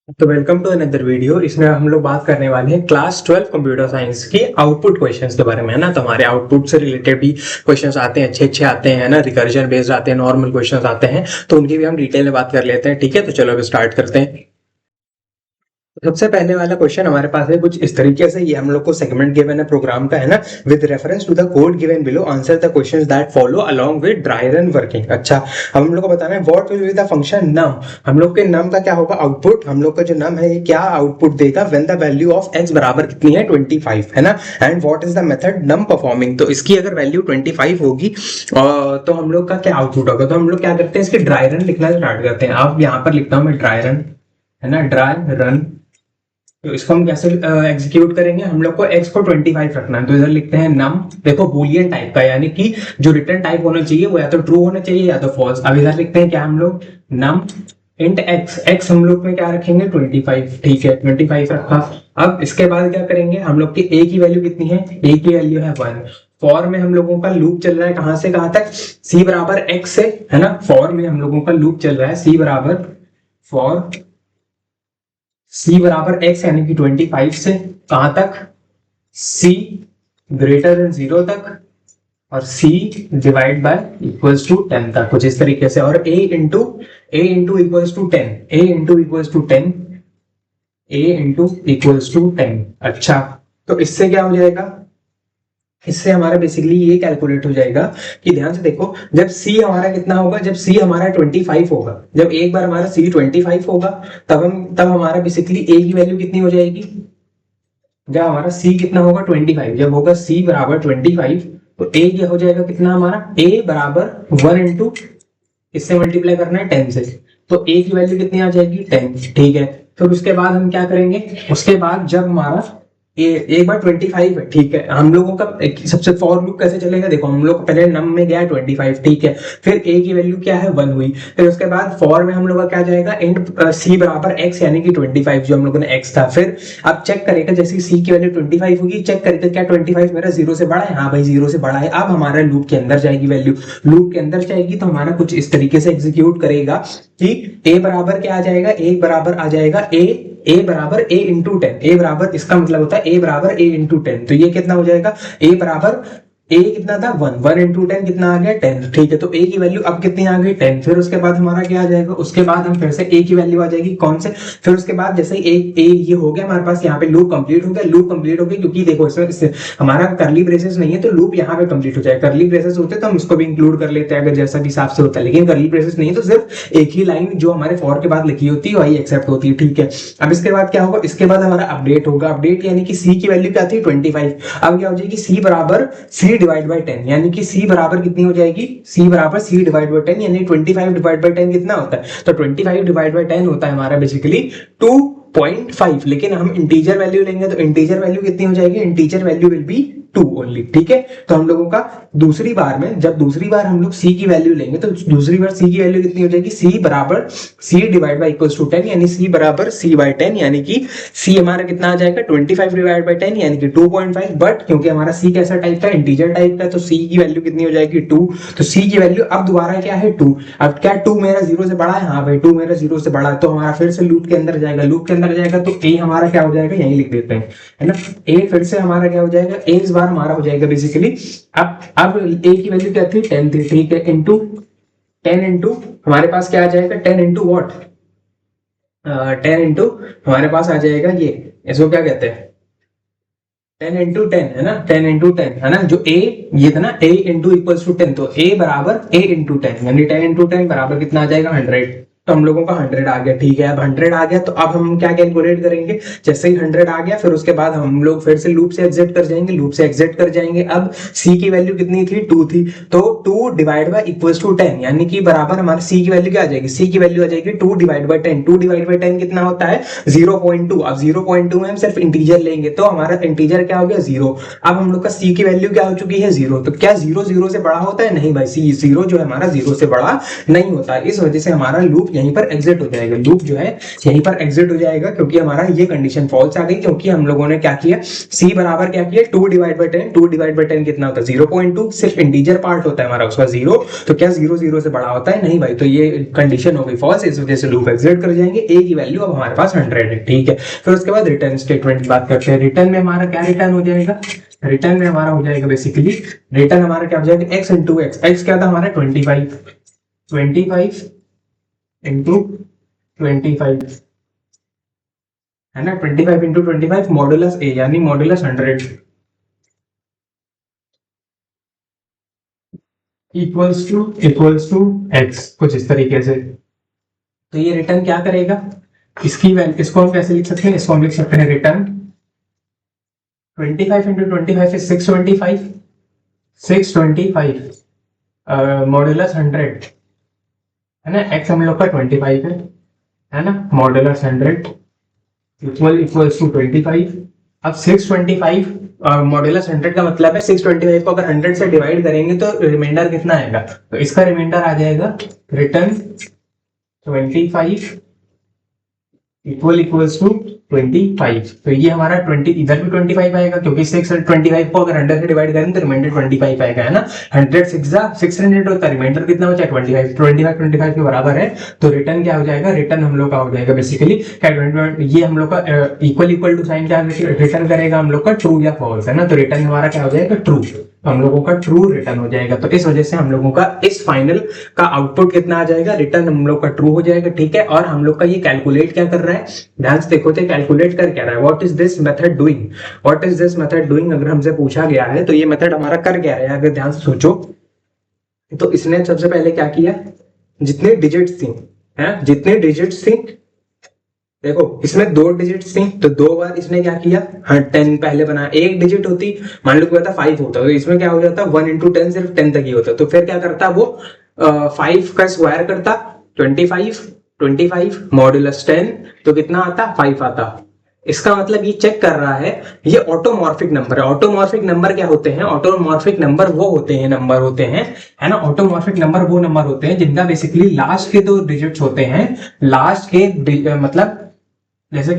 तो welcome to another video. इसमें हम लोग बात करने वाले हैं क्लास 12 कंप्यूटर साइंस की आउटपुट क्वेश्चंस के बारे में, है ना। तो हमारे आउटपुट से रिलेटेड भी क्वेश्चंस आते हैं, अच्छे अच्छे आते हैं, है ना। रिकर्जन बेस्ड आते हैं, नॉर्मल क्वेश्चंस आते हैं, तो उनकी भी हम डिटेल में बात कर लेते हैं। ठीक है, तो चलो अब स्टार्ट करते हैं। सबसे पहले वाला क्वेश्चन हमारे पास है कुछ इस तरीके से। ये हम लोग को सेगमेंट गिवन है प्रोग्राम का, है ना। With reference to the code given below answer the questions that follow along with dry run working. अच्छा, अब हम लोग को बताना है what will be the function num. हम लोग के नम का क्या होगा, आउटपुट। हम लोग का जो नम है ये क्या आउटपुट देगा when the value of X बराबर कितनी है 25, है ना। And what is the method num performing. तो इसकी अगर वैल्यू 25 होगी तो हम लोग का क्या आउटपुट होगा। तो हम लोग क्या करते हैं, इसके ड्राई रन लिखना स्टार्ट करते हैं। अब यहाँ पर लिखता हूँ मैं ड्राई रन, है ना, ड्राई रन। तो इसको हम कैसे एग्जीक्यूट करेंगे, हम लोग को x को 25 रखना है। तो इधर लिखते हैं नम, देखो बूलियन टाइप का, यानी कि जो रिटर्न टाइप होना चाहिए वो या तो ट्रू होना चाहिए या तो फॉल्स। अब इधर लिखते हैं क्या हम लोग, नम इंट x हम लोग में क्या रखेंगे 25। ठीक है, 25 रखा। अब इसके बाद क्या करेंगे, हम लोग की a की वैल्यू कितनी है, a की वैल्यू है 1। फॉर में हम लोगों का लूप चल रहा है कहां से कहां तक, c बराबर x से, है ना। फॉर में हम लोगों का लूप चल रहा है c बराबर फॉर c बराबर x यानी कि 25 से कहां तक, c ग्रेटर देन 0 तक, और c divide by equals to 10 तक, कुछ इस तरीके से। और a into equals to 10, a into equals to 10, a into equals to 10। अच्छा, तो इससे क्या हो जाएगा, इससे हमारा बेसिकली ये कैलकुलेट हो जाएगा कि ध्यान से देखो, जब c हमारा कितना होगा, जब c हमारा 25 होगा, जब एक बार हमारा c 25 होगा, तब हमारा बेसिकली a की वैल्यू कितनी हो जाएगी, जब हमारा c कितना होगा 25, जब होगा c बराबर 25 तो a क्या हो जाएगा, कितना हमारा a बराबर 1 इंटू, इससे मल्टीप्लाई करना है 10 से, तो a की वैल्यू कितनी आ जाएगी 10। ठीक है, फिर उसके बाद हम क्या करेंगे, उसके बाद जब हमारा एक बार 25 है, ठीक है, हम लोगों का सबसे फॉर लूप कैसे चलेगा, देखो हम लोग पहले नम में गया 25, ठीक है, फिर a की वैल्यू क्या है 1 हुई, फिर उसके बाद फॉर में हम लोग का क्या जाएगा, इंट c बराबर x यानी कि 25 जो हम लोगों ने x था। फिर अब चेक करेगा, जैसे c की वैल्यू 25 होगी, चेक करेगा क्या 25 मेरा 0 से बड़ा है, हाँ भाई 0 से बड़ा है। अब हमारा लूप के अंदर जाएगी वैल्यू, लूप के अंदर जाएगी तो हमारा कुछ इस तरीके से एग्जीक्यूट करेगा कि a बराबर क्या आ जाएगा, a बराबर आ जाएगा a बराबर a इंटू 10, a बराबर, इसका मतलब होता है a बराबर a इंटू 10। तो ये कितना हो जाएगा, a बराबर a कितना था 1 इंटू 10 कितना आ गया 10। ठीक है, तो a की वैल्यू अब कितनी आ गई 10। फिर उसके बाद हमारा क्या आ जाएगा, उसके बाद हम फिर से a की वैल्यू आ जाएगी कौन से, फिर उसके बाद जैसे a ये हो गया हमारे पास, यहाँ पे लूप कंप्लीट हो गया, लूप कंप्लीट हो गया, क्योंकि देखो इसमें हमारा करली ब्रेसेस नहीं है तो लूप यहाँ पे कंप्लीट हो जाएगा। करली ब्रेसेस होते तो हम इसको भी इंक्लूड कर लेते हैं अगर जैसा भी हिसाब से होता है, लेकिन करली ब्रेसेस नहीं है तो सिर्फ एक ही लाइन जो हमारे फॉर के बाद लिखी होती है वही एक्सेप्ट होती है। ठीक है, अब इसके बाद क्या होगा, इसके बाद हमारा अपडेट होगा, अपडेट यानी कि c की वैल्यू क्या थी 25, अब क्या हो जाएगी c बराबर c डिवाइड बाय 10, यानी कि c बराबर कितनी हो जाएगी, c बराबर c डिवाइड बाय 10, यानी 25 डिवाइड बाय 10 कितना होता है, तो 25 डिवाइड बाय 10 होता है हमारा बेसिकली 2.5। लेकिन हम इंटीजर वैल्यू लेंगे तो इंटीजर वैल्यू कितनी हो जाएगी, integer value will be 2 only. ठीक है, तो हम लोगों का दूसरी बार में, जब दूसरी बार हम लोग c की वैल्यू लेंगे तो दूसरी बार c की वैल्यू कितनी हो जाएगी, c बराबर c divide by equals to 10, यानी c बराबर c बाय 10, यानी कि c हमारा कितना आ जाएगा 25 डिवाइड बाय 10 यानी कि 2.5। बट क्योंकि हमारा c कैसा टाइप का, इंटीजर टाइप का, तो c की वैल्यू कितनी हो जाएगी 2। तो c की वैल्यू अब दोबारा क्या है 2। अब क्या 2 मेरा 0 से बड़ा है, हाँ भाई 2 मेरा 0 से बड़ा है, तो हमारा फिर से लूप के अंदर जाएगा, लूप के अंदर जाएगा तो a हमारा क्या हो जाएगा, यही लिख देते हैं, है ना। a फिर से हमारा क्या हो जाएगा, a इस बार हमारा हो जाएगा बेसिकली, अब a की वैल्यू क्या थी 10 थी, ठीक है, इंटू 10 इंटू हमारे पास क्या आ जाएगा 10 इंटू वॉट, 10 इंटू हमारे पास आ जाएगा ये, इसको क्या कहते हैं 10 इंटू 10, है ना, 10 इंटू 10, है ना। जो a ये था ना a इंटू इक्वल्स टू 10, तो a बराबर a इंटू 10, यानी 10 इंटू 10 बराबर कितना आ जाएगा 100। तो हम लोगों का 100 आ गया। ठीक है, अब 100 आ गया तो अब हम क्या कैलकुलेट करेंगे, जैसे ही 100 आ गया फिर उसके बाद हम लोग फिर से लूप से एग्जिट कर जाएंगे, लूप से एग्जिट कर जाएंगे। अब c की वैल्यू कितनी थी 2 थी, तो 2 डिवाइड बाय इक्वल्स टू 10, यानी कि बराबर हमारे c की वैल्यू क्या आ जाएगी, c की वैल्यू आ जाएगी 2 डिवाइड बाय 10। 2 डिवाइड बाय 10 कितना होता है 0.2। अब 0.2 में हम सिर्फ इंटीजर लेंगे तो हमारा इंटीजर क्या हो गया 0। अब हम लोग का c की वैल्यू क्या हो चुकी है 0। तो क्या 0 0 से बड़ा होता है, नहीं भाई, c 0 जो है हमारा 0 से बड़ा नहीं होता है, इस वजह से हमारा लूप यहीं पर एग्जिट हो जाएगा, लूप जो है यहीं पर एग्जिट हो जाएगा, क्योंकि हमारा ये कंडीशन फॉल्स आ गई, क्योंकि हम लोगों ने क्या किया, c बराबर क्या किया 2 डिवाइड बाय 10, 2 डिवाइड बाय 10 कितना होता है 0.2, सिर्फ इंटीजर पार्ट होता है हमारा उसका 0, तो क्या 0 0 से बड़ा होता है, नहीं भाई, तो ये कंडीशन हो गई फॉल्स, इस वजह से लूप एग्जिट कर जाएंगे, a की वैल्यू अब हमारे पास 100 है, ठीक है। फिर उसके बाद रिटर्न स्टेटमेंट की बात करते हैं। रिटर्न में हमारा क्या रिटर्न हो जाएगा, रिटर्न में हमारा हो जाएगा बेसिकली, रिटर्न हमारा क्या हो जाएगा x इंटू एक्स, एक्स क्या था हमारा 25, 25 इंटू 25 है ना, 25 इंटू 25 मॉडुलस a यानी मॉडुलस 100 इक्वल्स टू x, कुछ इस तरीके से। तो ये रिटर्न क्या करेगा, इसकी वैल्यू, इसको हम कैसे लिख सकते हैं, इसको हम लिख सकते हैं रिटर्न 25 इंटू 25 is 625, 625 मॉडुलस 100 है ना, x हम लोग का 25 है ना, मॉडुलस 100 इक्वल्स टू 25। अब 625 मॉडुलस 100 का मतलब है 625 को अगर 100 से डिवाइड करेंगे तो रिमाइंडर कितना आएगा, तो इसका रिमाइंडर आ जाएगा रिटर्न 25 इक्वल्स टू 25। तो ये हमारा 20 इधर भी 25 आएगा, क्योंकि 625 को अगर 100 से डिवाइड करें तो रिमाइंडर 25 आएगा, है ना, 100 600 होता है, रिमाइंडर कितना बचा 25, 25 के बराबर है, तो रिटर्न क्या हो जाएगा, रिटर्न हम लोग का हो जाएगा बेसिकली क्या, ये हम लोग का इक्वल टू साइन क्या रिटर्न करेगा हम लोग का, ट्रू या फॉल्स, है ना, तो रिटर्न हमारा क्या हो जाएगा ट्रू, हम लोगों का ट्रू रिटर्न हो जाएगा। तो इस वजह से हम लोगों का इस फाइनल का आउटपुट कितना आ जाएगा, रिटर्न हम लोग का ट्रू हो जाएगा, ठीक है। और हम लोग का ये कैलकुलेट क्या कर रहा है, ध्यान से देखो तो कैलकुलेट कर क्या रहा है, what is this method doing, what is this method doing, अगर हमसे पूछा गया है तो ये मेथड हमारा कर क्या रहा है, अगर ध्यान से सोचो तो इसने सबसे पहले क्या किया, जितने डिजिट्स थी है, जितने डिजिट्स थी, देखो इसमें 2 डिजिट्स थी, तो 2 बार इसने क्या किया, हाँ 10 पहले बनाया, एक डिजिट होती मान लो कहता 5 होता, तो इसमें क्या हो जाता 1 इंटू 10 सिर्फ 10 तक ही होता, तो फिर क्या करता वो 5 का स्क्वायर करता 25, 25 मॉडुलस 10, तो कितना आता 5 आता। इसका मतलब ये चेक कर रहा है, ये ऑटोमॉर्फिक नंबर है। ऑटोमॉर्फिक नंबर क्या होते हैं, ऑटोमॉर्फिक नंबर वो होते हैं, नंबर होते हैं, है ना, ऑटोमॉर्फिक नंबर वो नंबर होते हैं जिनका बेसिकली लास्ट के 2 डिजिट्स होते हैं, लास्ट के मतलब जैसे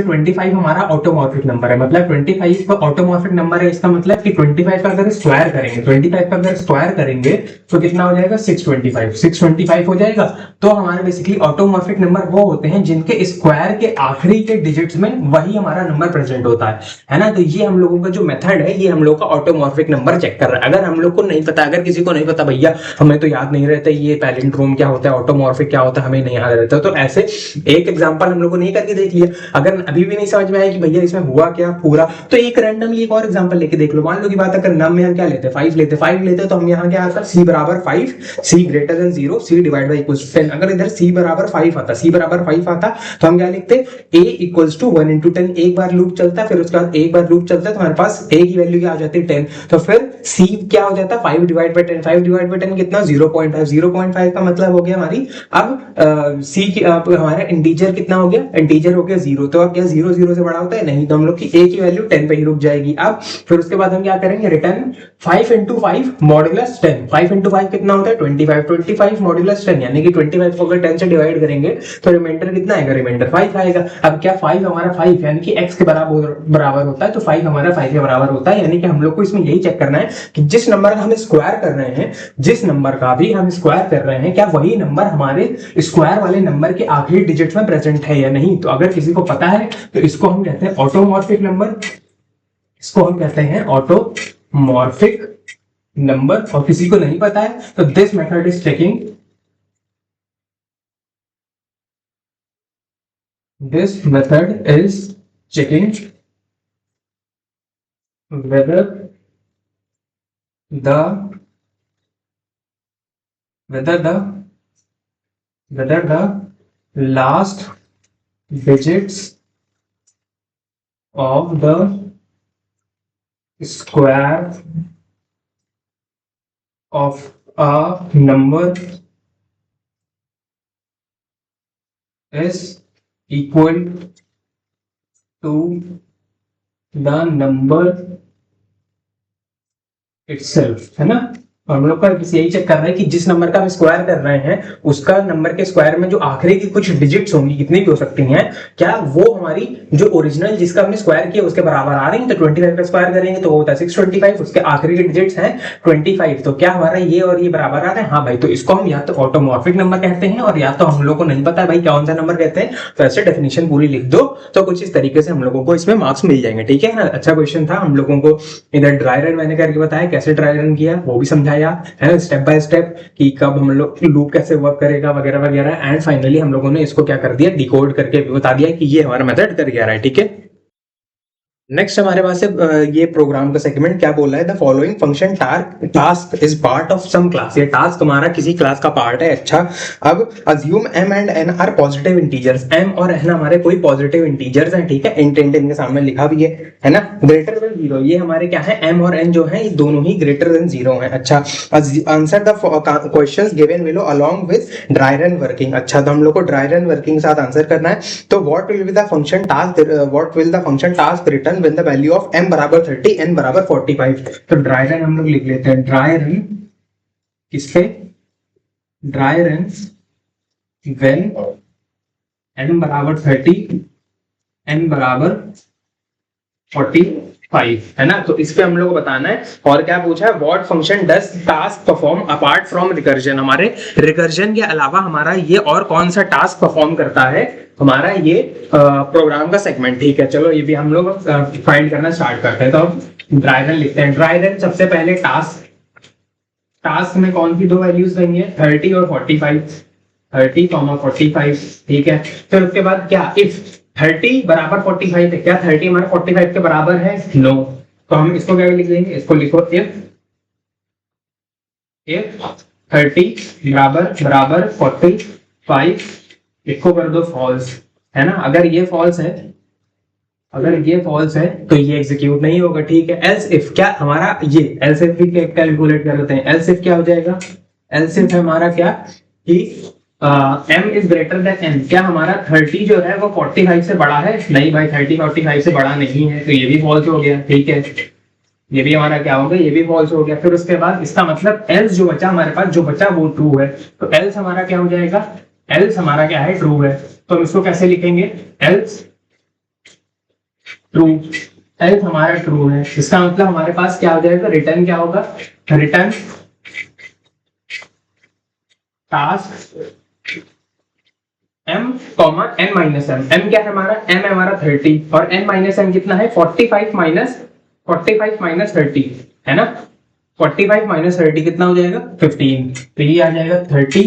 25 हमारा ऑटोमॉर्फिक नंबर है, मतलब 25 का ऑटोमॉर्फिक नंबर है, इसका मतलब कि 25 का अगर स्क्वायर करेंगे, 25 का अगर स्क्वायर करेंगे तो कितना हो जाएगा 625 हो जाएगा। तो हमारे बेसिकली ऑटोमॉर्फिक नंबर वो होते हैं जिनके स्क्वायर के आखिरी के डिजिट्स में वही हमारा नंबर प्रेजेंट होता है ना। तो ये हम लोगों का जो मेथड है, ये हम लोग का ऑटोमॉर्फिक नंबर चेक कर रहा है। अगर हम लोग को नहीं पता, अगर किसी को नहीं पता भैया हमें तो याद नहीं रहता ये पैलिंड्रोम क्या होता है, ऑटोमॉर्फिक क्या होता है, हमें नहीं याद रहता, तो ऐसे एक एग्जांपल हम लोग को नहीं करके देख लिया, अगर अभी भी नहीं समझ में आया कि भैया इसमें हुआ क्या पूरा, तो एक रैंडमली एक और एग्जांपल लेके देख लो। मान लो की बात अगर नम में हम क्या लेते हैं 5 लेते तो हम यहाँ क्या आता c बराबर 5, c greater than 0, c divide by equals 10। अगर इधर c बराबर 5 आता, c बराबर 5 आता तो हम क्या लिखते a इक्वल्स टू 1 इंटू 10, एक बार लूप चलता, फिर उसके बाद एक बार लूप चलता तो हमारे पास a की वैल्यू क्या आ जाती है 10, तो फिर c क्या हो जाता 5 डिवाइड बाय 10, 5 डिवाइड बाय 10 कितना 0.5, 0.5 का मतलब हो गया हमारी अब c की हमारा इंटीजर कितना हो गया, इंटीजर हो गया 0, तो अब क्या 0 0 से बड़ा होता है नहीं, तो हम लोग की a की वैल्यू 10 पे ही रुक जाएगी। अब फिर उसके बाद हम क्या करेंगे, रिटर्न 5 इंटू 5 मॉडुलस 10, 5 इंटू 5 कितना होता है 25, 25 मॉडुलस 10, यानी कि 25 को अगर 10 से डिवाइड करेंगे तो रिमाइंडर कितना आएगा, रिमाइंडर 5 आएगा। अब क्या 5 हमारा 5 यानी कि x के बराबर होता है, तो 5 हमारा 5 के बराबर होता है, यानी कि हम लोग को इसमें यही चेक करना है कि जिस नंबर का हम स्क्वायर कर रहे हैं, जिस नंबर का भी हम स्क्वायर कर रहे हैं, क्या वही नंबर हमारे स्क्वायर वाले नंबर के आखिरी डिजिट में प्रेजेंट है या नहीं। तो अगर किसी को पता है तो इसको हम कहते हैं ऑटोमॉर्फिक नंबर, इसको हम कहते हैं ऑटोमॉर्फिक नंबर। और किसी को नहीं पता है तो this method is checking, this method is checking whether the last digits of the square of a number is equal to the number itself, है ना। और हम लोग का बस यही चेक कर रहे हैं कि जिस नंबर का हम स्क्वायर कर रहे हैं उसका नंबर के स्क्वायर में जो आखिरी की कुछ डिजिट्स होंगी, कितनी भी हो सकती हैं, क्या वो हमारी जो ओरिजिनल जिसका हमने स्क्वायर किया उसके बराबर आ रही है। तो 25 का स्क्वायर करेंगे तो वो होता है 625, उसके आखिरी के डिजिट्स हैं 25, तो क्या हमारा ये और ये बराबर आ रहे हैं। हाँ भाई, तो इसको हम या तो ऑटोमॉर्फिक नंबर कहते हैं और या तो हम लोग को नहीं पता है भाई कौन सा नंबर कहते हैं, तो ऐसे डेफिनेशन पूरी लिख दो तो कुछ इस तरीके से हम लोगों को इसमें मार्क्स मिल जाएंगे। ठीक है ना, अच्छा क्वेश्चन था। हम लोगों को इधर ड्राई रन मैंने करके बताया, कैसे ड्राई रन किया वो भी समझाया है ना, स्टेप बाय स्टेप कि कब हम लोग लूप कैसे वर्क करेगा वगैरह वगैरह। एंड फाइनली हम लोगों ने इसको क्या कर दिया, डिकोड करके भी बता दिया कि ये हमारा मेथड कर गया रहा है। ठीक है, नेक्स्ट हमारे पास है ये प्रोग्राम का सेगमेंट क्या बोल रहा है, the following function task is part of some class. ये टास्क हमारा किसी क्लास का पार्ट है। अच्छा, अब assume m and n are positive integers. m और n हमारे कोई पॉजिटिव इंटीजर्स हैं। ठीक है, इंटेंट इनके सामने लिखा भी है ना, ग्रेटर देन 0। ये हमारे क्या है, m और n जो है ये दोनों ही ग्रेटर देन 0 है। अच्छा, answer the questions given below along with dry run working. अच्छा, तो हम लोग को ड्राई रन वर्किंग के साथ आंसर करना है। तो what will be the function task, what will the function task return when the value of m बराबर 30 n बराबर 45। तो ड्राई रन हम लोग लिख लेते हैं, ड्राई रन किससे, ड्राई रन when n बराबर 30 n बराबर 45 है ना। तो इस पे हम लोग को बताना है। और क्या पूछा है, what function does task perform apart from recursion. हमारे रिकर्जन के अलावा हमारा ये और कौन सा टास्क परफॉर्म करता है, हमारा ये प्रोग्राम का सेगमेंट। ठीक है, चलो ये भी हम लोग फाइंड करना स्टार्ट करते हैं। तो अब ड्राई रन लिखते हैं। ड्राई रन सबसे पहले टास्क में कौन सी दो वैल्यूज देंगे, 30 और 45, 30, 45। ठीक है, फिर उसके बाद क्या, इफ 30 बराबर 45 है, क्या 30 हमारे 45 के बराबर है, नो। तो हम इसको क्या लिख देंगे, इसको लिखो इफ 30 बराबर 45, इसको कर दो फॉल्स, है ना। अगर ये फॉल्स है तो ये एग्जीक्यूट नहीं होगा। ठीक है, एल्स इफ क्या हमारा, ये एल्स इफ भी कैलकुलेट कर लेते हैं। एल्स इफ क्या हो जाएगा, एल्स इफ हमारा क्या कि m is greater then n। क्या हमारा 30 जो है वो 45 से बड़ा है, नहीं भाई 30 45 से बड़ा नहीं है, तो ये भी फॉल्स हो गया। ठीक है, ये भी हमारा क्या हो गया, ये भी फॉल्स हो गया। फिर उसके बाद इसका मतलब एल्स जो बचा हमारे पास, जो बचा वो ट्रू है। तो एल्स हमारा क्या हो जाएगा, एल्स हमारा क्या है, ट्रू है। तो हम इसको कैसे लिखेंगे, एल्स ट्रू, एल्स हमारा ट्रू है। इसका मतलब हमारे पास क्या हो जाएगा, रिटर्न क्या होगा, return task m, n minus m। m क्या है हमारा, m है हमारा 30 और n माइनस m कितना है, 45 माइनस 30 है ना। 45 माइनस 30 कितना हो जाएगा, 15। तो ये आ जाएगा 30,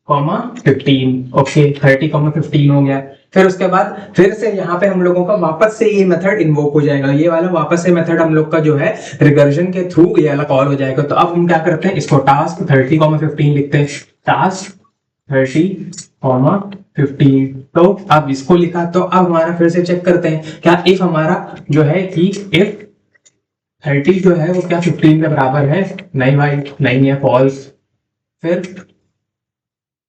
15। ओके, 30, 15 हो गया। फिर उसके बाद फिर से यहाँ पे हम लोगों का वापस से ये मेथड इन्वोक हो जाएगा। ये वाला वापस से मेथड हम लोग का जो है रिकर्जन के थ्रू ये वाला कॉल हो जाएगा। तो अब हम क्या करते हैं, इसको टास्क 30, 15 लिखते हैं, टास्क 30, 15। तो अब इसको लिखा, तो अब हमारा फिर से चेक करते हैं क्या इफ हमारा जो है कि इफ 30 जो है वो क्या 15 के बराबर है, नहीं भाई नहीं है, फॉल्स। फिर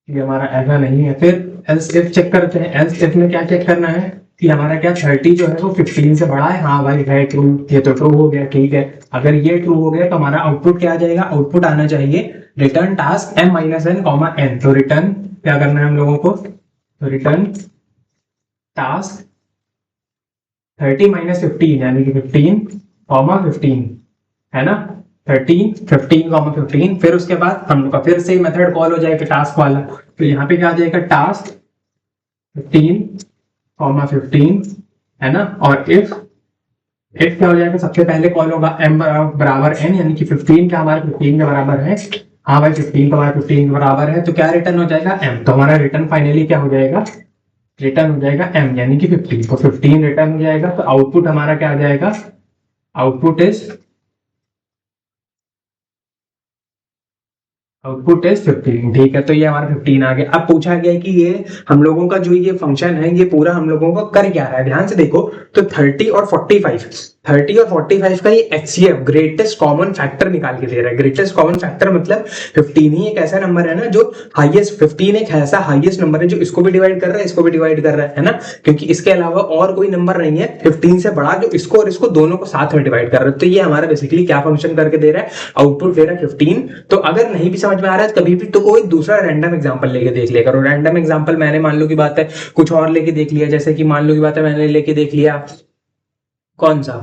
ये हमारा ऐसा नहीं है। फिर एल्स इफ चेक करते हैं। एल्स इफ में क्या चेक करना है कि हमारा क्या 30 जो है वो 15 से बड़ा है, हाँ भाई है ट्रू, ये तो ट्रू हो गया। ठीक है, अगर ये ट्रू हो गया तो हमारा आउटपुट क्या आ जाएगा, आउटपुट आना चाहिए return task m minus n comma n। तो रिटर्न क्या करना है हम लोगों को, तो रिटर्न टास्क 30 माइनस 15 यानी कि 15, 15 है ना, 13, 15, 15। फिर उसके बाद हम लोग का फिर से मेथड कॉल हो जाएगा टास्क वाला। तो यहाँ पे क्या आ जाएगा, टास्क 15, 15 है ना। और इफ क्या हो जाएगा, सबसे पहले कॉल होगा m बराबर n यानी कि 15 का हमारा 15 के बराबर है, हाँ भाई 15 का हमारा 15 के बराबर है। तो क्या रिटर्न हो जाएगा, m। तो हमारा रिटर्न फाइनली क्या हो जाएगा, रिटर्न हो जाएगा m यानी कि 15। तो 15 रिटर्न हो जाएगा। तो आउटपुट हमारा क्या आ जाएगा, आउटपुट इज 15। ठीक है, तो ये हमारा 15 आ गया। अब पूछा गया कि ये हम लोगों का जो ये फंक्शन है ये पूरा हम लोगों को कर क्या रहा है, ध्यान से देखो। तो 30 और 45, 30 और 45 का ये HCF ग्रेटेस्ट कॉमन फैक्टर निकाल के दे रहा है। ग्रेटेस्ट कॉमन फैक्टर मतलब 15 ही एक ऐसा नंबर है ना जो हाईएस्ट, 15 एक ऐसा हाईएस्ट नंबर है जो इसको भी डिवाइड कर रहा है, इसको भी डिवाइड कर रहा है ना, क्योंकि इसके अलावा और कोई नंबर नहीं है 15 से बड़ा जो इसको और इसको दोनों को साथ में डिवाइड कर रहा है। तो ये हमारा बेसिकली क्या फंक्शन करके दे रहा है, आउटपुट दे रहा है 15। तो अगर नहीं भी समझ में आ रहा है कभी भी तो कोई दूसरा रैंडम एग्जांपल लेके देख लिया करो। रैंडम एग्जांपल मैंने मान लो की बात है कुछ और लेके देख लिया, जैसे कि मान लो की बात है मैंने लेके देख लिया कौन सा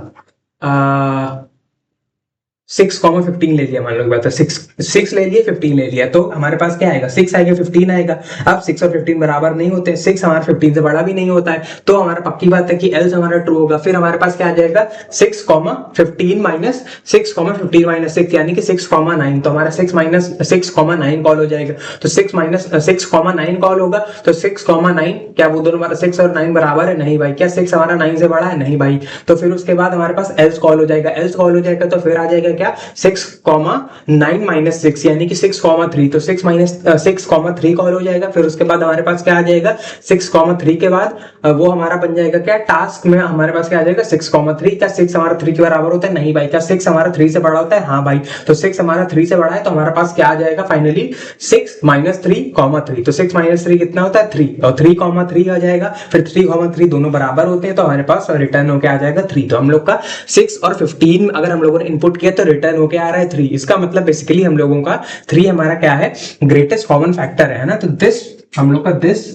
6,15 ले लिया, मान लो की बात है 6 ले लिया 15 ले लिया, तो हमारे पास क्या आएगा 6 आएगा 15 आएगा। अब 6 और 15 बराबर नहीं होते, 6 हमारा 15 से बड़ा भी नहीं होता है, तो हमारा पक्की बात है कि एल्स हमारा ट्रू होगा। फिर हमारे पास क्या आ जाएगा 6,15 माइनस 6,15 माइनस 6 यानी कि 6,9, तो हमारा 6,9 कॉल हो जाएगा। तो 6 माइनस 6,9 कॉल होगा, तो 6,9 क्या वो दोनों हमारा 6 और 9 बराबर है? नहीं भाई। क्या 6 हमारा 9 से बड़ा है? नहीं भाई। तो फिर उसके बाद हमारे पास एल्स कॉल हो जाएगा। एल्स कॉल हो जाएगा तो फिर आ जाएगा क्या 6,9 माइनस 6 यानी कि 6,3, तो 6,3 कॉल हो जाएगा। फिर उसके बाद हमारे पास क्या आ जाएगा 6,3 के बाद वो हमारा बन जाएगा क्या टास्क में हमारे पास क्या आ जाएगा 6,3। क्या 6 हमारा 3 के बराबर होता है? नहीं भाई। क्या 6 हमारा 3 से बड़ा होता है? हाँ भाई। तो 6 हमारा 3 से बड़ा है, तो हमारे पास क्या आ जाएगा फाइनली 6 माइनस 3,3। तो 6 माइनस 3 कितना होता है 3, और 3,3 आ जाएगा। फिर 3,3 दोनों बराबर होते हैं, तो हमारे पास रिटर्न होके आ जाएगा 3। तो हम लोग का 6 और 15 अगर हम लोगों ने इनपुट किया तो रिटर्न होके आ रहा है 3। इसका मतलब बेसिकली हम लोगों का 3 हमारा क्या है ग्रेटेस्ट कॉमन फैक्टर है ना। तो दिस हम लोग का this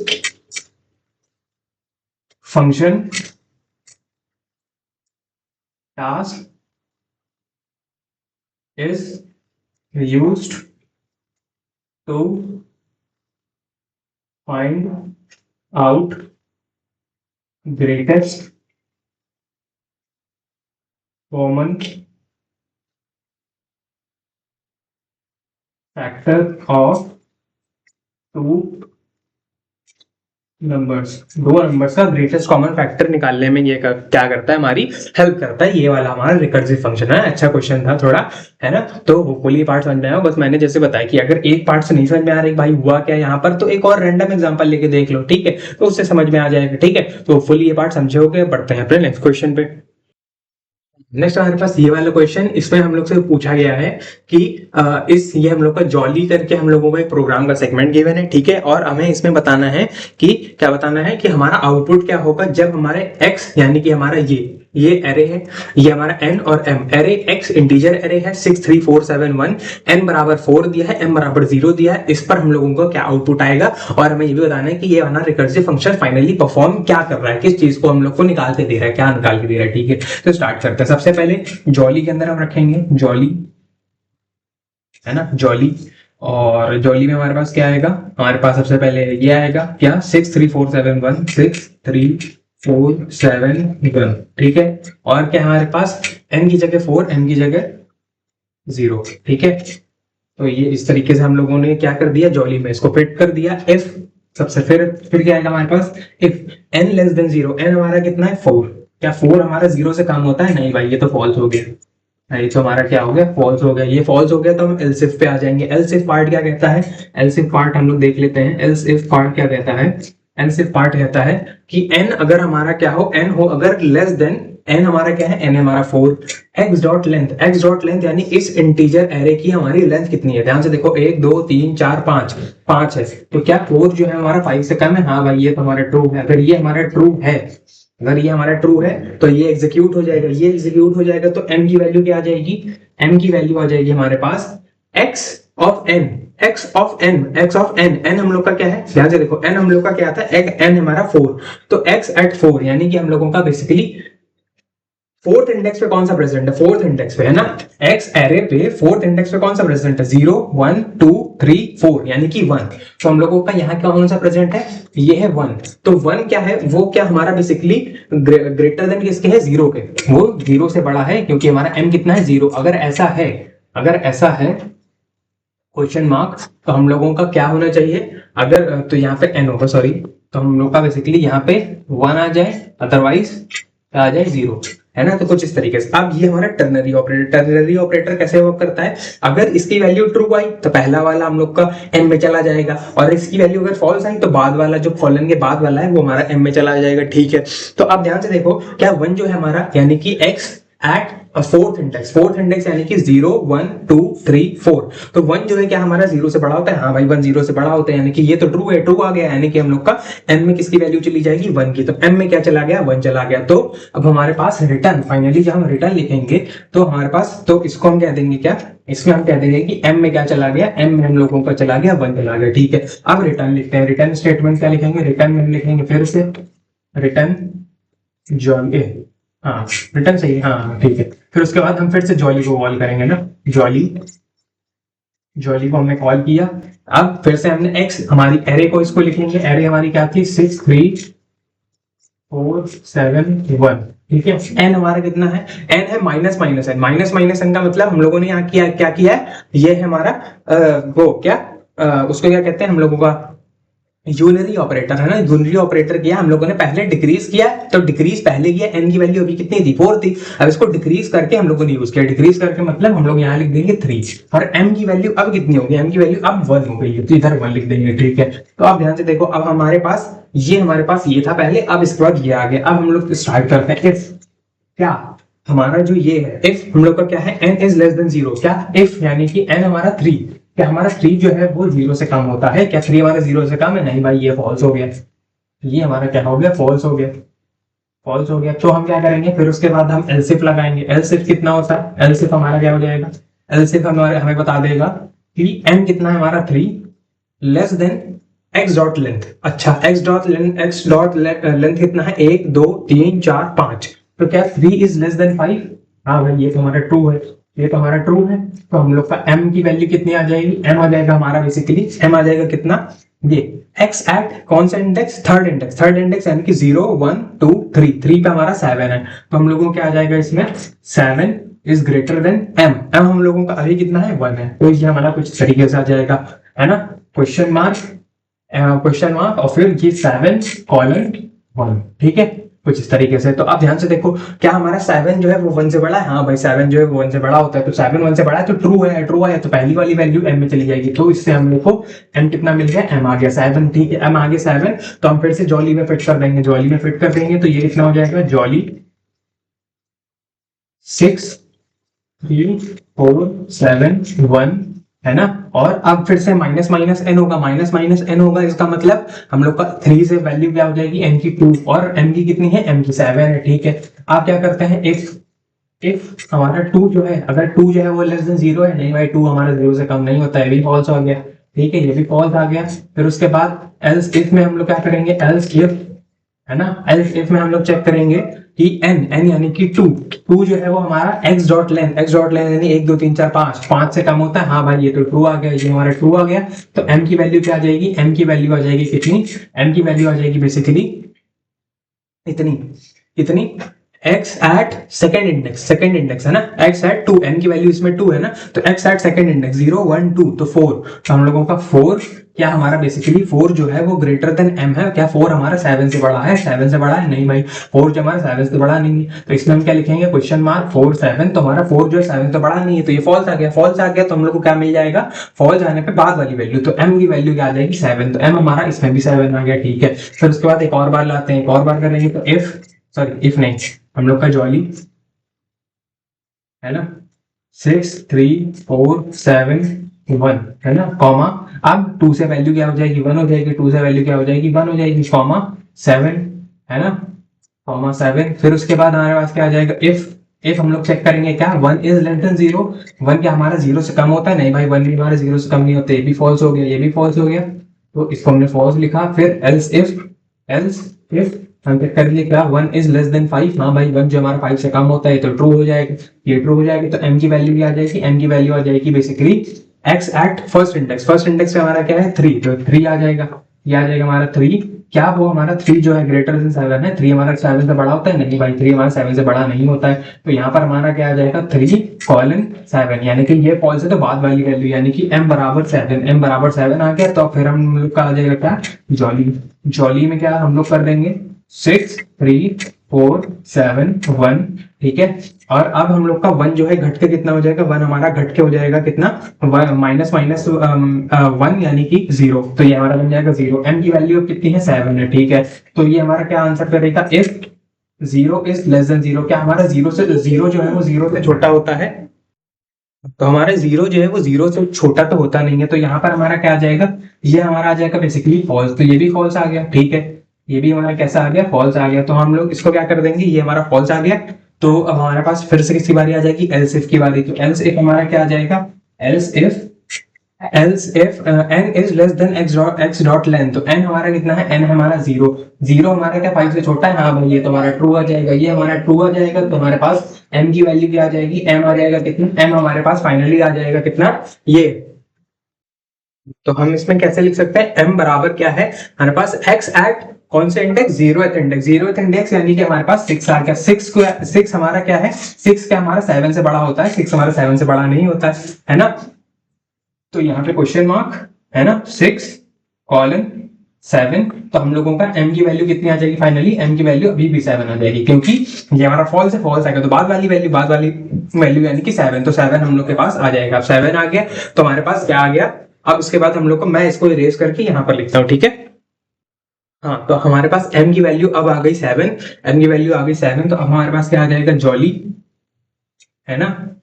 function task is used to find out greatest common factor of two numbers, दो नंबर्स का ग्रेटेस्ट कॉमन फैक्टर निकालने में ये क्या करता है हमारी हेल्प करता है। ये वाला हमारा रिकर्सिव फंक्शन है। अच्छा क्वेश्चन था थोड़ा, है ना। तो होपफुली पार्ट समझ में आया। बस मैंने जैसे बताया कि अगर एक पार्ट से नहीं समझ में आ रहा है भाई हुआ क्या यहाँ पर, तो एक और रैंडम एग्जांपल लेके देख लो, ठीक है, तो उससे समझ में आ जाएगा। ठीक है, तो होपफुली ये पार्ट समझे होगे। बढ़ते हैं अपने नेक्स्ट क्वेश्चन पे। नेक्स्ट हमारे पास ये वाला क्वेश्चन, इसमें हम लोग से पूछा गया है कि ये हम लोग का जॉली करके हम लोगों को एक प्रोग्राम का सेगमेंट गिवन है, ठीक है, और हमें इसमें बताना है कि क्या बताना है कि हमारा आउटपुट क्या होगा जब हमारे x यानी कि हमारा ये एरे है, ये हमारा n और m array x integer array है 6 3 4 7 1, n बराबर 4 दिया है, m बराबर 0 दिया है। इस पर हम लोगों को क्या आउटपुट आएगा, और हमें ये भी बताना है कि ये हमारा रिकर्सिव फंक्शन फाइनली परफॉर्म क्या कर रहा है, किस चीज को हम लोग को निकाल के दे रहा है, क्या निकाल के दे रहा है। ठीक है, तो स्टार्ट करते हैं। सबसे पहले जॉली के अंदर हम रखेंगे जॉली, है ना, जॉली। और जॉली में हमारे पास क्या आएगा, हमारे पास सबसे पहले ये आएगा क्या 6 3 4 7 1, 6 3 4 7 1, ठीक है। और क्या हमारे पास n की जगह 4, m की जगह 0, ठीक है। तो ये इस तरीके से हम लोगों ने क्या कर दिया, जॉली में इसको फिट कर दिया। if सबसे फिर क्या आएगा हमारे पास, if n less than 0, n हमारा कितना है 4, क्या 4 हमारा 0 से कम होता है? नहीं भाई, ये तो फॉल्स हो गया, ये तो हमारा क्या हो गया, फॉल्स हो गया। ये फॉल्स हो गया तो हम एल्स इफ पे आ जाएंगे। एल्स इफ पार्ट क्या कहता है, एल्स इफ पार्ट हम लोग देख लेते हैं। एल्स इफ पार्ट क्या कहता है, एल्स इफ पार्ट कहता है कि n अगर हमारा क्या हो, n हो अगर लेस देन, n हमारा क्या है, n हमारा 4, x डॉट लेंथ यानी इस इंटीजर एरे की हमारी लेंथ कितनी है। ध्यान से देखो 1 2 3 4 5 है, तो क्या 4 जो है हमारा 5 से कम है? हाँ भाई, ये तो हमारा ट्रू है। अगर ये हमारा ट्रू है, अगर ये हमारा ट्रू है तो ये एग्जीक्यूट हो जाएगा। ये एग्जीक्यूट हो जाएगा तो m की वैल्यू क्या आ जाएगी, m की वैल्यू आ जाएगी हमारे पास x ऑफ n, n हम लोग का क्या है, ध्यान से देखो n हम लोग का क्या आता है, n हमारा 4, तो x एट 4 यानी कि हम लोगों का बेसिकली फोर्थ इंडेक्स पे कौन सा प्रेजेंट है, फोर्थ इंडेक्स पे, है ना। x एरे पे फोर्थ इंडेक्स पे कौन सा प्रेजेंट है, 0 1 2 3 4 यानी कि 1। तो हम लोगों का यहाँ कौन सा प्रेजेंट है, ये है 1। तो 1 क्या है, वो क्या हमारा बेसिकली ग्रेटर देन किसके है, 0 के, वो 0 से बड़ा है क्योंकि हमारा m कितना है 0। अगर ऐसा है क्वेश्चन मार्क, तो हम लोगों का क्या होना चाहिए, अगर तो यहाँ पे n होगा, सॉरी, तो हम लोग का बेसिकली यहाँ पे 1 आ जाए, अदरवाइज आ जाए 0, है ना। तो कुछ इस तरीके से। अब ये हमारा टर्नरी ऑपरेटर कैसे वर्क करता है, अगर इसकी वैल्यू ट्रू आई तो पहला वाला हम लोग का m में चला जाएगा, और इसकी वैल्यू अगर फॉल्स आई तो बाद वाला जो कॉलन के बाद वाला है वो हमारा m में चला जाएगा, ठीक है। तो अब ध्यान से देखो, क्या 1 जो है हमारा यानी कि x एट फोर्थ इंडेक्स यानी कि 0 1 2 3 4। तो 1 जो है क्या हमारा 0 से बड़ा होता है, हाँ भाई 1 0 से बड़ा होता है, यानी कि ये तो ट्रू है, ट्रू आ गया, यानी कि हम लोग का m में किसकी वैल्यू चली जाएगी 1 की। तो m में क्या चला गया 1 चला गया। तो अब हमारे पास रिटर्न, फाइनली जब हम रिटर्न लिखेंगे तो हमारे पास, तो इसको हम कह देंगे क्या, इसमें हम कह देंगे कि m में क्या चला गया, m में हम लोगों का चला गया 1 चला गया, ठीक है। अब रिटर्न लिखते हैं, रिटर्न स्टेटमेंट क्या लिखेंगे, रिटर्न में लिखेंगे फिर से रिटर्न जॉली, हाँ रिटर्न सही है, हाँ ठीक है। फिर उसके बाद हम फिर से जॉली को कॉल करेंगे ना, जॉली को हमने कॉल किया। अब फिर से हमने x हमारी एरे को, इसको लिखेंगे, एरे हमारी क्या थी 6 3 4 7 1, ठीक है। n हमारा कितना है, n है minus minus n, minus minus n का मतलब हम लोगों ने यहाँ किया क्या किया है, ये है हमारा वो क्या उसको क्या कहते हैं हम लोगों का यूनरी ऑपरेटर है ना, यूनरी ऑपरेटर किया हम लोगों ने, पहले डिक्रीज किया, तो डिक्रीज पहले किया, n की वैल्यू अभी कितनी थी 4 थी, अब इसको डिक्रीज करके हम लोगों ने यूज किया, डिक्रीज करके मतलब हम लोग यहाँ लिख देंगे 3, और m की वैल्यू अब कितनी होगी, m की वैल्यू अब 1 हो गई है, तो इधर 1 लिख देंगे, ठीक है। तो आप ध्यान से देखो, अब हमारे पास ये था पहले, अब इसके बाद ये आ गया। अब हम लोग स्टार्ट करते हैं, इफ क्या हमारा जो ये है, इफ हम लोग का क्या है, n इज लेस देन 0, क्या इफ यानी कि n हमारा 3, क्या हमारा 3 जो है वो 0 से कम होता है, क्या 3 हमारा 0 से कम है, नहीं भाई ये फॉल्स हो गया, ये हमारा क्या हो गया, फॉल्स हो गया, फॉल्स हो गया। तो हम क्या करेंगे, फिर उसके बाद हम एल्स इफ लगाएंगे, एल्स इफ कितना होता है, एल्स इफ हमारा क्या हो जाएगा, एल्स इफ हमें बता देगा कि n कितना है हमारा 3 less than x dot length, अच्छा x डॉट लेंथ कितना है 1 2 3 4 5, तो क्या 3 इज लेस देन 5, हाँ भाई ये तो हमारा ट्रू है, ये तो हमारा ट्रू है। तो हम लोग का m की वैल्यू कितनी आ जाएगी, m आ जाएगा हमारा बेसिकली, m आ जाएगा कितना, ये x एट कौन सा इंडेक्स, थर्ड इंडेक्स यानी कि 0 1 2 3, 3 पे हमारा 7 है, तो हम लोगों को क्या आ जाएगा इसमें 7 is greater then m, m हम लोगों का अभी कितना है 1 है, तो ये हमारा कुछ तरीके से आ जाएगा, है ना, क्वेश्चन मार्क और फिर ये 7 कॉलन 1, ठीक है, कुछ इस तरीके से। तो आप ध्यान से देखो, क्या हमारा 7 जो है वो 1 से बड़ा है, हाँ भाई 7 जो है वो 1 से बड़ा होता है, तो 7 1 से बड़ा है तो ट्रू है, तो पहली वाली वैल्यू m में चली जाएगी, तो इससे हम लोग को m कितना मिल गया, m आ गया 7, ठीक है, m आ गया 7। तो हम फिर से जॉली में फिट कर देंगे, तो ये कितना हो जाएगा, जॉली 6 3 4 7 1, है ना। और अब फिर से माइनस माइनस n होगा, इसका मतलब हम लोग का 3 से वैल्यू क्या हो जाएगी m की 2, और m की कितनी है, m की 7 है, ठीक है। आप क्या करते हैं, इफ हमारा 2 जो है, अगर 2 जो है वो लेस देन 0 है, नहीं भाई 2 हमारा 0 से कम नहीं होता है, ये भी फॉल्स आ गया, ठीक है, ये भी फॉल्स आ गया। फिर उसके बाद एल्स इफ में हम लोग क्या करेंगे, एल्स इफ, है ना, एल्स इफ में हम लोग चेक करेंगे कि n यानी कि 2 जो है वो हमारा x डॉट लेंथ यानी 1 2 3 4 5 से कम होता है, हाँ भाई ये तो ट्रू आ गया, ये हमारा ट्रू आ गया। तो m की वैल्यू क्या आ जाएगी, m की वैल्यू आ जाएगी कितनी, m की वैल्यू आ जाएगी बेसिकली इतनी x एट सेकेंड इंडेक्स है ना, x एट 2, n की वैल्यू इसमें 2 है ना, तो x एट सेकेंड इंडेक्स 0 1 2, तो 4, तो हम लोगों का 4 क्या हमारा बेसिकली 4 जो है वो ग्रेटर देन m है, क्या 4 हमारा 7 से बड़ा है, 7 से बड़ा है, नहीं भाई 4 जो हमारा 7 से बड़ा नहीं है, तो इसमें हम क्या लिखेंगे, क्वेश्चन मार्क 4 7, तो हमारा 4 जो है 7 से बड़ा नहीं है, तो ये फॉल्स आ गया, तो हम लोग को क्या मिल जाएगा, फॉल्स आने पे बाद वाली वैल्यू, तो m की वैल्यू क्या आ जाएगी 7, तो m हमारा इसमें भी 7 आ गया, ठीक है। फिर उसके बाद एक और बार लाते हैं, एक और बार करेंगे, तो इफ नहीं, हम लोग का जॉली है ना 6 3 4 7 1, है ना, कॉमा, अब 2 से वैल्यू क्या हो जाएगी 1 हो जाएगी, 2 से वैल्यू क्या हो जाएगी 1 हो जाएगी, कॉमा 7, है ना, कॉमा 7। फिर उसके बाद हमारे पास क्या आ जाएगा, इफ हम लोग चेक करेंगे क्या, 1 इज लेस देन 0, 1 क्या हमारा 0 से कम होता है, नहीं भाई 1 भी हमारा 0 से कम नहीं होता, ये भी फॉल्स हो गया, तो इसको हमने फॉल्स लिखा। फिर एल्स इफ हम चेक कर लिए क्या, 1 इज लेस देन 5, हाँ भाई 1 जो हमारा 5 से कम होता है, तो ट्रू हो जाएगा, ये ट्रू हो जाएगी। तो m की वैल्यू भी आ जाएगी, m की वैल्यू आ जाएगी basically x at first index पे हमारा क्या है 3, तो 3 आ जाएगा, ये आ जाएगा हमारा 3, क्या वो हमारा 3 जो है ग्रेटर देन 7 है, 3 हमारा 7 से बड़ा होता है, नहीं भाई 3 हमारा 7 से बड़ा नहीं होता है, तो यहाँ पर हमारा क्या आ जाएगा 3 कॉलन 7, यानी कि ये फॉल्स है, तो बाद वाली वैल्यू यानी कि m बराबर 7 आ गया। तो फिर हम लोग का आ जाएगा क्या, जॉली में क्या हम लोग कर देंगे 6 3 4 7 1, ठीक है। और अब हम लोग का 1 जो है घट के कितना हो जाएगा, 1 हमारा घट के हो जाएगा कितना, माइनस 1 यानी कि 0, तो ये हमारा बन जाएगा 0। m की वैल्यू कितनी है 7 है, ठीक है। तो ये हमारा क्या आंसर करेगा, 0 इज लेस देन 0, क्या हमारा 0 से 0 जो है वो 0 से छोटा होता है? तो हमारे 0 जो है वो 0 से छोटा तो होता नहीं है, तो यहाँ पर हमारा क्या आ जाएगा, ये हमारा आ जाएगा बेसिकली फॉल्स, तो ये भी फॉल्स आ गया, ठीक है, ये भी हमारा कैसा आ गया, फॉल्स आ गया। तो हम लोग इसको क्या कर देंगे, ये हमारा फॉल्स आ गया, तो अब हमारे पास फिर से किसकी बारी आ जाएगी, एल्स इफ की बारी। तो एल्स इफ हमारा क्या आ जाएगा, else if n is less than x dot length, तो n हमारा कितना है, n हमारा 0, 0 हमारा क्या 5 से छोटा है, हाँ भाई ये तो हमारा ट्रू आ जाएगा, ये हमारा ट्रू आ जाएगा, तो हमारे पास m की वैल्यू क्या आ जाएगी, m आ जाएगा कितना, m हमारे पास फाइनली आ जाएगा कितना, ये। तो हम इसमें कैसे लिख सकते हैं, m बराबर क्या है हमारे पास, x एट कौन से index, 0th index, 0th index यानी कि हमारे पास 6 आ गया, 6 हमारा क्या है, 6 क्या हमारा 7 से बड़ा होता है, 6 हमारा 7 से बड़ा नहीं होता है ना। तो यहाँ पे क्वेश्चन मार्क है ना, 6:7, तो हम लोगों का m की वैल्यू कितनी आ जाएगी, फाइनली m की वैल्यू अभी भी 7 आ जाएगी, क्योंकि ये हमारा फॉल्स है, फॉल्स आएगा तो बाद वाली वैल्यू यानी कि 7, तो 7 हम लोग के पास आ जाएगा। अब 7 आ गया तो हमारे पास क्या आ गया, अब उसके बाद हम लोग को, मैं इसको इरेज करके यहाँ पर लिखता हूँ, ठीक है। हाँ, तो हमारे पास m की वैल्यू अब आ गई 7, m की वैल्यू आ गई 7, तो अब हमारे पास क्या आ जाएगा, जॉली है ना,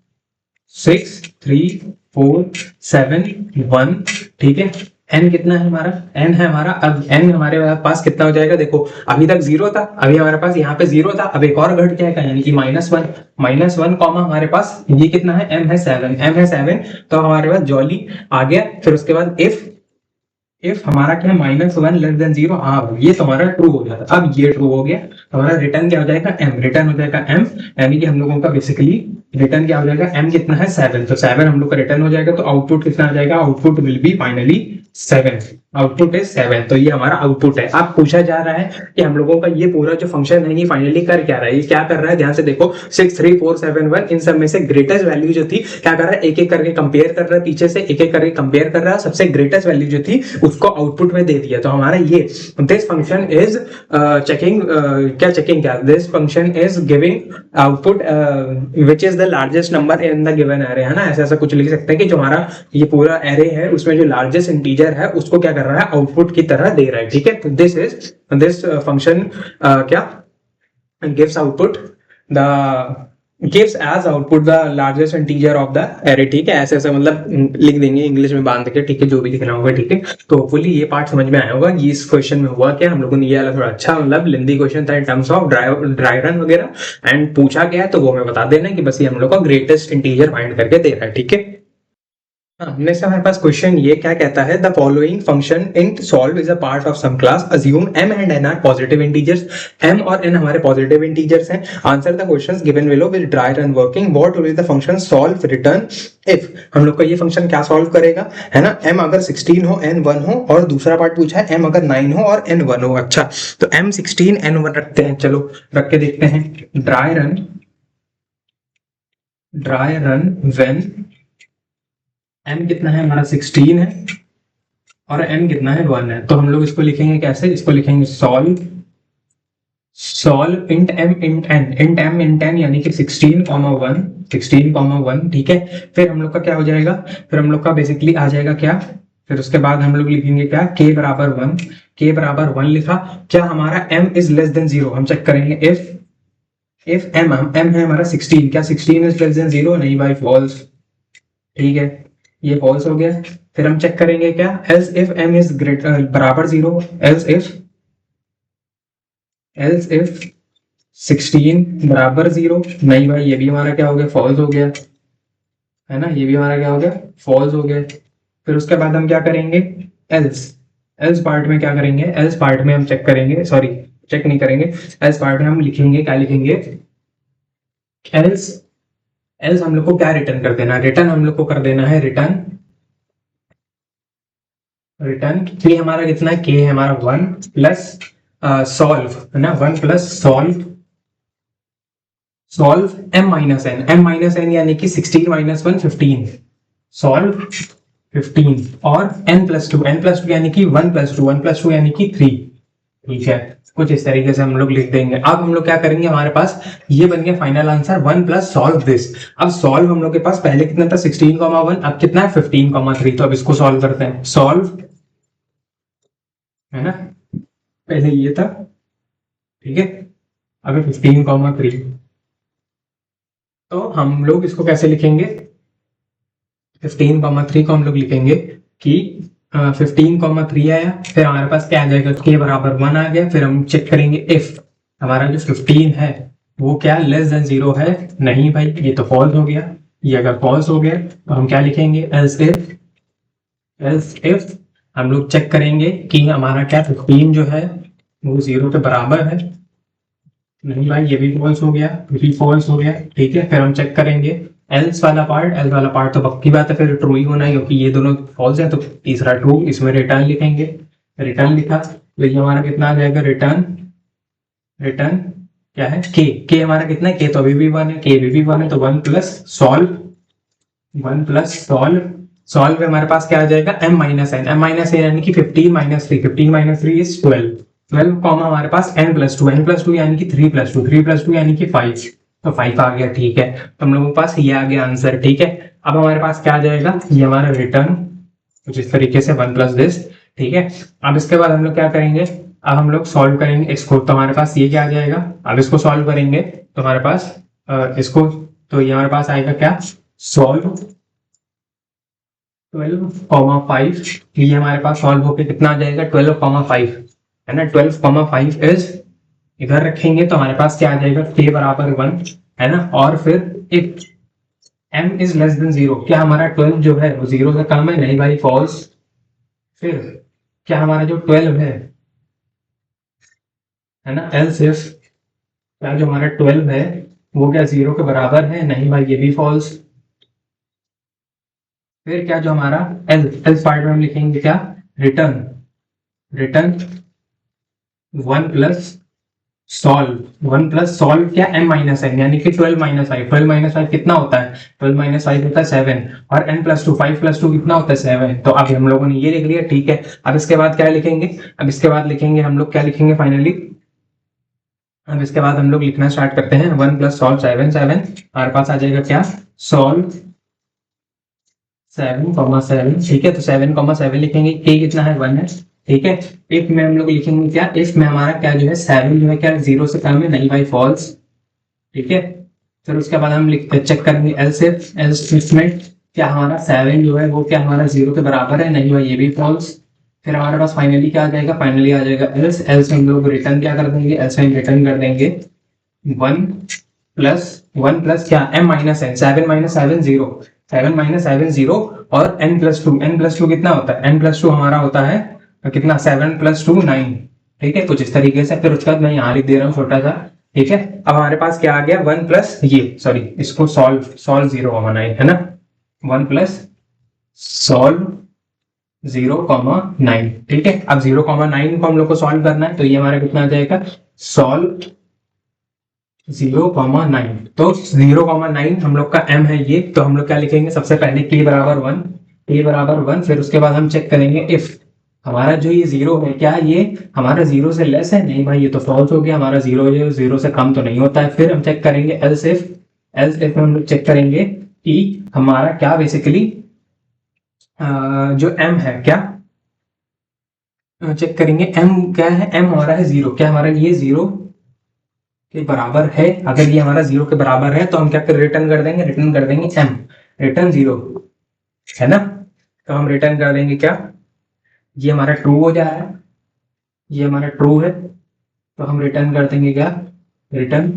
6 3 4 7 1, ठीक है। n कितना है हमारा, n है हमारा, अब n हमारे पास कितना हो जाएगा, देखो अभी तक 0 था, अभी हमारे पास यहाँ पे 0 था, अब एक और घट जाएगा यानी कि -1 कॉमा हमारे पास ये कितना है, m है 7, तो हमारे पास जॉली आ गया। फिर उसके बाद इफ हमारा क्या है, -1 लेस देन 0, हाँ ये तो हमारा ट्रू हो गया था, अब ये ट्रू हो गया, हमारा रिटर्न क्या हो जाएगा, m रिटर्न हो जाएगा m, यानी कि हम लोगों का बेसिकली रिटर्न क्या हो जाएगा, m कितना है 7, तो 7 हम लोग का रिटर्न हो जाएगा, तो आउटपुट कितना आ जाएगा, output will be finally 7, output is 7, तो ये हमारा आउटपुट है। अब पूछा जा रहा है कि हम लोगों का ये पूरा जो फंक्शन है ये फाइनली कर क्या रहा है, ये क्या कर रहा है, ध्यान से देखो 6 3 4 7 1, इन सब में से ग्रेटेस्ट वैल्यू जो थी क्या कर रहा है, एक एक करके कंपेयर कर रहा है, पीछे से एक एक करके कंपेयर कर रहा है, सबसे ग्रेटेस्ट वैल्यू जो थी उसको आउटपुट में दे दिया। तो हमारा ये दिस फंक्शन इज चेकिंग, क्या this function is giving output which is the largest number in the given array, है ना, ऐसा ऐसा कुछ लिख सकते हैं कि जो हमारा ये पूरा एरे है उसमें जो लार्जेस्ट इंटीजर है उसको क्या कर रहा है, आउटपुट की तरह दे रहा है, ठीक है। तो दिस फंक्शन क्या gives output the gives as output the largest integer of the array, ठीक है, ऐसे ऐसे मतलब लिख देंगे इंग्लिश में बांध के, ठीक है, जो भी लिखना होगा, ठीक है। तो होपफुली ये पार्ट समझ में आया होगा। ये इस क्वेश्चन में हुआ क्या, हम लोगों ने ये वाला थोड़ा अच्छा मतलब लेंथी क्वेश्चन था in terms of dry run वगैरह, एंड पूछा गया तो वो हमें बता देना कि बस ये हम लोग का ग्रेटेस्ट इंटीजर फाइंड करके दे रहा है, ठीक है। हाँ, नेक्स्ट हमारे पास क्वेश्चन ये क्या कहता है, the following function in solve is a part of some class, assume m and n are positive integers, m और n हमारे पॉजिटिव इंटीजर्स हैं, answer the questions given below with dry run working, what will the function solve return if, हम लोग का ये function क्या solve करेगा, है ना, m अगर 16 हो n 1 हो, और दूसरा पार्ट पूछा है m अगर 9 हो और n 1 हो। अच्छा, तो m 16 n 1 रखते हैं, चलो रख के देखते हैं, ड्राई रन व्हेन n कितना है हमारा 16 है और n कितना है 1 है, तो हम लोग इसको लिखेंगे कैसे, इसको लिखेंगे solve int m int n यानी कि 16,1 ठीक है। फिर हम लोग का क्या हो जाएगा, फिर हम लोग का बेसिकली आ जाएगा क्या, फिर उसके बाद हम लोग लिखेंगे क्या, k बराबर 1 लिखा, क्या हमारा m इज लेस देन 0, हम चेक करेंगे इफ m है हमारा 16, क्या 16 इज लेस देन 0, नहीं भाई फॉल्स, ठीक है, ये फॉल्स हो गया। फिर हम चेक करेंगे क्या, एल्स इफ m इज बराबर 0, एल्स इफ 16 बराबर 0, नहीं भाई ये भी हमारा क्या हो गया, फॉल्स हो गया, है ना, ये भी हमारा क्या हो गया, फॉल्स हो गया। फिर उसके बाद हम क्या करेंगे, एल्स पार्ट में क्या करेंगे, एल्स पार्ट में हम चेक करेंगे, सॉरी चेक नहीं करेंगे, एल्स पार्ट में हम लिखेंगे, क्या लिखेंगे, एल्स हम लोग को क्या रिटर्न कर देना, रिटर्न हम लोग को कर देना है रिटर्न के हमारा कितना है, के है हमारा 1 प्लस सॉल्व, है ना, 1 plus solve m minus n यानी कि 16 माइनस 1 15, सॉल्व 15 और n प्लस टू यानी कि 1 प्लस टू यानी कि 3, ठीक है, कुछ इस तरीके से हम लोग लिख देंगे। अब हम लोग क्या करेंगे, हमारे पास ये बन गया final answer 1 plus solve this. अब सॉल्व हम लोग के पास पहले कितना था 16,1, अब कितना है 15,3, तो अब इसको सॉल्व करते हैं, सॉल्व, है ना, पहले ये था, ठीक है, अगर 15,3 तो हम लोग इसको कैसे लिखेंगे? 15,3 को हम लोग लिखेंगे कि 15,3 आया, फिर हमारे पास क्या आ जाएगा, के बराबर 1 आ गया। फिर हम चेक करेंगे इफ हमारा जो 15 है वो क्या लेस देन 0 है। नहीं भाई, ये तो फॉल्स हो गया। ये अगर फॉल्स हो गया तो हम क्या लिखेंगे, एल्स इफ हम लोग चेक करेंगे कि हमारा क्या 15 जो है वो 0 के बराबर है। नहीं भाई, ये भी फॉल्स हो गया, ये भी फॉल्स हो गया। ठीक है, फिर हम चेक करेंगे एल्स वाला पार्ट तो पक्की बात है फिर ट्रू ही होना है, क्योंकि ये दोनों फॉल्स है। तो तीसरा ट्रू, इसमें रिटर्न लिखेंगे। रिटर्न लिखा तो ये हमारा कितना आ जाएगा, रिटर्न क्या है, के हमारा कितना है, के तो अभी भी 1 है, के अभी भी 1 है। तो 1 प्लस सॉल्व में हमारे पास क्या आ जाएगा, m माइनस एन यानी कि 15 माइनस 3 इज 12 कॉमा हमारे पास n+2 यानी कि 3+2 यानी कि 5। तो 5 आ गया। ठीक है, तो हम लोगों के पास ये आ गया आंसर। ठीक है, अब हमारे पास क्या आ जाएगा, ये हमारा रिटर्न कुछ इस तरीके से 1 प्लस दिस। ठीक है, अब इसके बाद हम लोग क्या करेंगे, अब हम लोग सॉल्व करेंगे इसको। तो हमारे पास ये क्या आ जाएगा, अब इसको सॉल्व करेंगे तो हमारे पास इसको, तो ये हमारे पास आएगा क्या, सॉल्व 12,5। ये हमारे पास सॉल्व होके कितना आ जाएगा, 12,5 है ना। 12,5 इज, इधर रखेंगे तो हमारे पास क्या आ जाएगा, k बराबर 1 है ना। और फिर if m is less than 0, क्या हमारा 12 जो है वो 0 से कम है? नहीं भाई, फॉल्स। फिर क्या हमारा जो 12 है ना, एल्स इफ क्या जो हमारा 12 है वो क्या 0 के बराबर है? नहीं भाई, ये भी फॉल्स। फिर क्या जो हमारा एल्स पार्ट में हम लिखेंगे क्या, रिटर्न 1 प्लस सॉल्व क्या, m माइनस एन यानी कि 12 माइनस 5 कितना होता है, 12 माइनस 5 होता है 7, और n+2 5+2 कितना होता है 7। तो अब हम लोगों ने ये लिख लिया। ठीक है, अब इसके बाद क्या लिखेंगे, अब इसके बाद लिखेंगे हम लोग क्या लिखेंगे फाइनली, अब इसके बाद हम लोग लिखना स्टार्ट करते हैं। 1 प्लस सॉल्व 7 हमारे पास आ जाएगा क्या, सॉल्व 7,7। ठीक है, तो 7,7 लिखेंगे, k कितना है, 1 है। ठीक है, इफ में हम लोग लिखेंगे क्या, इफ में हमारा क्या जो है 7 जो है क्या 0 से कम है? नहीं भाई, फॉल्स। ठीक है, फिर उसके बाद हम लिखते चेक करेंगे एल्स इफ में क्या हमारा 7 जो है वो क्या हमारा 0 के बराबर है? नहीं भाई, ये भी फॉल्स। फिर हमारे पास फाइनली क्या आ जाएगा, फाइनली आ जाएगा एल्स हम लोग रिटर्न क्या कर देंगे, एल्स में रिटर्न कर देंगे 1 प्लस क्या, m minus N, 7 minus 7 0, 7 minus 7 0, और n+2 कितना होता है, n+2 हमारा होता है कितना, 7+2 9। ठीक है, कुछ इस तरीके से। फिर उसके बाद मैं यहाँ लिख दे रहा हूँ छोटा सा। ठीक है, अब हमारे पास क्या आ गया, 1 प्लस ये सॉरी इसको सॉल्व 0,9 है ना, 1 प्लस सॉल्व 0,9। ठीक है, अब 0,9 को हम लोग को सॉल्व करना है, तो ये हमारा कितना आ जाएगा, सॉल्व 0,9। तो 0,9 हम लोग का m है ये। तो हम लोग क्या लिखेंगे, सबसे पहले k बराबर 1, फिर उसके बाद हम चेक करेंगे इफ हमारा जो ये 0 है क्या ये हमारा 0 से लेस है? नहीं भाई, ये तो फॉल्स हो गया, हमारा 0 से कम तो नहीं होता है। फिर हम चेक करेंगे एल्स इफ में हम लोग चेक करेंगे कि हमारा क्या बेसिकली जो m है क्या, चेक करेंगे m क्या है, m हमारा है 0, क्या हमारा ये 0 के बराबर है? अगर ये हमारा 0 के बराबर है तो हम क्या कर रिटर्न कर देंगे m, रिटर्न 0 है ना। तो हम रिटर्न कर देंगे क्या, ये हमारा ट्रू हो जा रहा है, ये हमारा ट्रू है, तो हम रिटर्न कर देंगे क्या, रिटर्न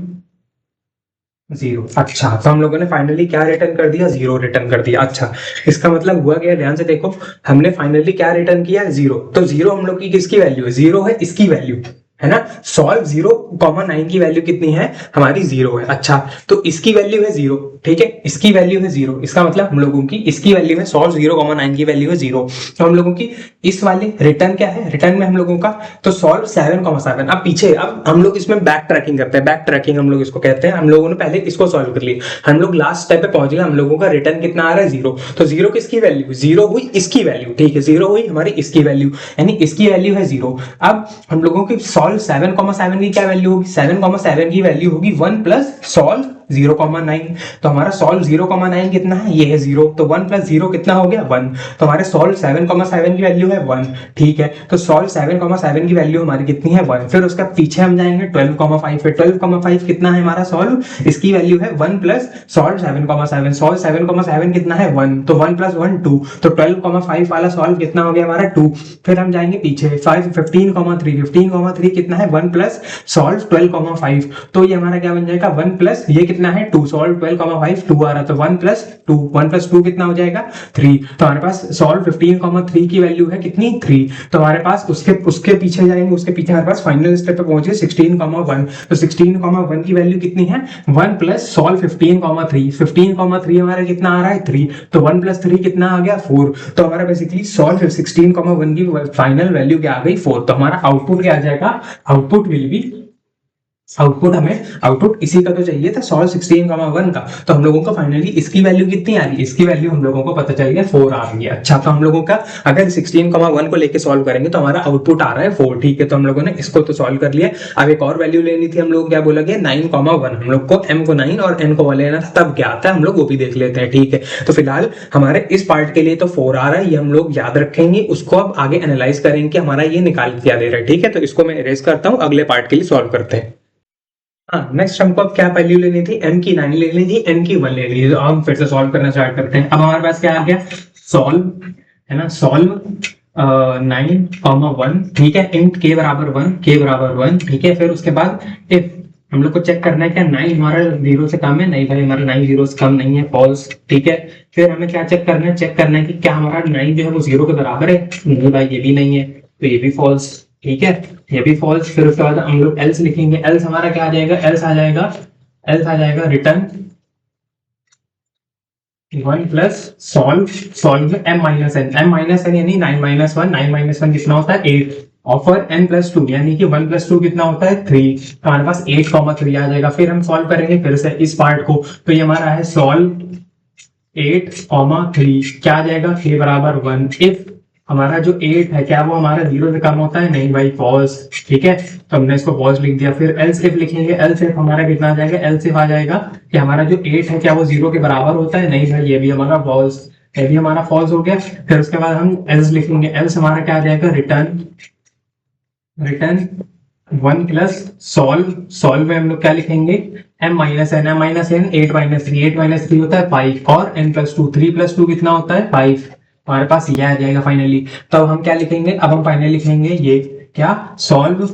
0। अच्छा, तो हम लोगों ने फाइनली क्या रिटर्न कर दिया, 0 रिटर्न कर दिया। अच्छा, इसका मतलब हुआ क्या, ध्यान से देखो, हमने फाइनली क्या रिटर्न किया, 0। तो 0 हम लोग की किसकी वैल्यू है, 0 है, इसकी वैल्यू है ना। सॉल्व 0,9 की वैल्यू कितनी है, हमारी 0 है। अच्छा, तो इसकी वैल्यू है 0, ठीक है, इसकी वैल्यू है 0, इसका मतलब हम लोगों की इसकी वैल्यू है, सॉल्व 0,9 की वैल्यू है 0। तो हम लोगों की इस वाले रिटर्न क्या है, रिटर्न में हम लोगों का तो सॉल्व 7,7। अब पीछे, अब हम लोग इसमें बैक ट्रैकिंग करते हैं, बैक ट्रैकिंग हम लोग इसको कहते हैं। हम लोगों ने पहले इसको सॉल्व कर लिया, हम लोग लास्ट स्टेप पे पहुंच गए, हम लोगों का रिटर्न कितना आ रहा है, 0। तो 0 किसकी वैल्यू, 0 हुई इसकी वैल्यू, ठीक है, 0 हुई हमारी इसकी वैल्यू, यानी इसकी वैल्यू है 0। अब हम लोगों की सॉल्व 7,7 की क्या वैल्यू होगी, 7,7 की वैल्यू होगी 1 प्लस सॉल्व 0,9। तो हमारा सॉल्व 0,9 कितना है, ये है 0, तो 1 प्लस 0 कितना हो गया 1। तो हमारे सॉल्व 7,7 की वैल्यू है 1, ठीक है। तो सॉल्व 7,7 की वैल्यू हमारी कितनी है 1। फिर उसका पीछे हम जाएंगे 12,5 है, 12,5 कितना है हमारा सॉल्व, इसकी वैल्यू है 1 प्लस सॉल्व 7,7, सॉल्व 7,7 कितना है 1, तो 1 प्लस 1 2, तो 12,5 वाला सॉल्व कितना हो गया हमारा 2। फिर हम जाएंगे पीछे 15,3 कितना है 1 प्लस सॉल्व 12,5, तो ये हमारा क्या बन जाएगा 1 प्लस ये कितना है 2, सॉल्व 12,5 2 आ रहा, तो 1 प्लस 2 कितना हो जाएगा 3। तो हमारे पास सॉल्व 15,3 की वैल्यू है कितनी 3। तो हमारे पास उसके पीछे जाएंगे, उसके पीछे हमारे पास फाइनल स्टेप पे पहुंचे 16,1, तो 16,1 की वैल्यू कितनी है 1 प्लस सॉल्व 15,3 हमारा कितना आ रहा है 3, तो 1 प्लस 3 कितना आ गया 4। तो हमारा बेसिकली सॉल्व 16,1 की फाइनल वैल्यू क्या आ गई 4। तो हमारा आउटपुट क्या आ जाएगा, आउटपुट इसी का तो चाहिए था सॉल्व 16,1 का। तो हम लोगों को फाइनली इसकी वैल्यू कितनी आ रही है, इसकी वैल्यू हम लोगों को पता चल गया 4 आ रही है। अच्छा, तो हम लोगों का अगर 16,1 को लेके सॉल्व करेंगे तो हमारा आउटपुट आ रहा है 4, ठीक है। तो हम लोगों ने इसको तो सॉल्व कर लिया। अब एक और वैल्यू लेनी थी, हम लोग क्या बोला गया 9,1, हम लोग को m को 9 और n को 1 लेना था, तब क्या आता है हम लोग वो भी देख लेते हैं, ठीक है। तो फिलहाल हमारे इस पार्ट के लिए तो 4 आ रहा है, ये हम लोग याद रखेंगे, उसको अब आगे एनालाइज करेंगे कि हमारा ये निकाल क्या दे रहा है, ठीक है। तो इसको मैं इरेज करता हूँ, अगले पार्ट के लिए सॉल्व करते हैं। हाँ, नेक्स्ट हमको अब क्या वैल्यू लेनी थी, m की 9 लेनी थी, n की 1 लेनी थी। तो हम फिर से सॉल्व करना स्टार्ट करते हैं। अब हमारे पास क्या आ गया सॉल्व, है ना, सॉल्व 9,1, ठीक है, इंट k बराबर 1, ठीक है। फिर उसके बाद इफ हम लोग को चेक करना है क्या 9 हमारा 0 से कम है, नहीं भाई हमारा 9 0 से कम नहीं है, फॉल्स, ठीक है। फिर हमें क्या चेक करना है कि क्या हमारा 9 जो है वो 0 के बराबर है, नहीं भाई ये भी नहीं है, तो ये भी फॉल्स, ठीक है, ये भी फॉल्स। फिर उसके बाद हम लोग एल्स लिखेंगे, एल्स हमारा क्या आ जाएगा, एल्स आ जाएगा return 1 plus solve m minus n यानी 9 - 1 कितना होता है 8, ऑफर n प्लस 2 यानी कि 1 प्लस 2 कितना होता है 3, तो हमारे पास 8,3 आ जाएगा। फिर हम सॉल्व करेंगे फिर से इस पार्ट को, तो ये हमारा है सॉल्व 8,3, क्या आ जाएगा k बराबर 1। इफ हमारा जो 8 है क्या वो हमारा 0 से कम होता है, नहीं भाई फॉल्स, ठीक है। तो हमने इसको फॉल्स लिख दिया। फिर एल्स इफ लिखेंगे, एल्स इफ हमारा कितना आ जाएगा, एल्स इफ आ जाएगा कि हमारा जो 8 है क्या वो 0 के बराबर होता है, नहीं भाई ये भी हमारा फॉल्स, ये भी हमारा फॉल्स हो गया। फिर उसके बाद हम एल्स लिखेंगे, एल्स हमारा क्या आ जाएगा रिटर्न 1 प्लस सॉल्व में हम लोग क्या लिखेंगे m माइनस एन 8 - 3 होता है 5, और n प्लस 2 3 प्लस 2 कितना होता है 5, हमारे पास ये आ जाएगा फाइनली। तब हम क्या लिखेंगे, अब हम फाइनली लिखेंगे ये क्या सॉल्व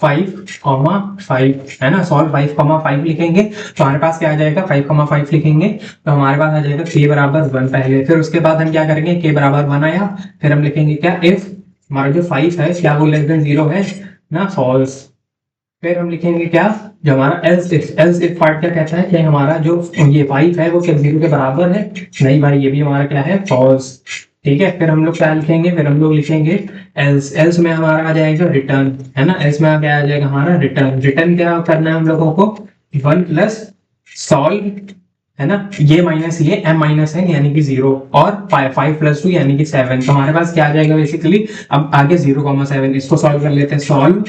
5,5 है ना, सॉल्व 5,5 लिखेंगे। तो हमारे पास क्या आ जाएगा 5,5 लिखेंगे, तो हमारे पास आ जाएगा k बराबर 1 पहले। फिर उसके बाद हम क्या करेंगे, k बराबर 1 आया, फिर हम लिखेंगे क्या इफ हमारा जो 5 है क्या वो लेस देन 0 है ना, फॉल्स। फिर हम लिखेंगे क्या, जो हमारा एल्स इफ पार्ट क्या कहता है कि हमारा जो ये 5 है वो क्या 0 के बराबर है, नहीं भाई ये भी हमारा क्या है फॉल्स, ठीक है। फिर हम लोग क्या लिखेंगे, फिर हम लोग लिखेंगे एल्स में हमारा आ जाएगा रिटर्न, है ना, एल्स में क्या आ जाएगा हमारा रिटर्न क्या करना है हम लोगों को 1 प्लस सॉल्व, है ना, ये माइनस ये m माइनस है यानी कि 0, और 5 प्लस 2 यानी कि 7। तो हमारे पास क्या आ जाएगा बेसिकली, अब आगे 0,7 इसको सॉल्व कर लेते हैं, सॉल्व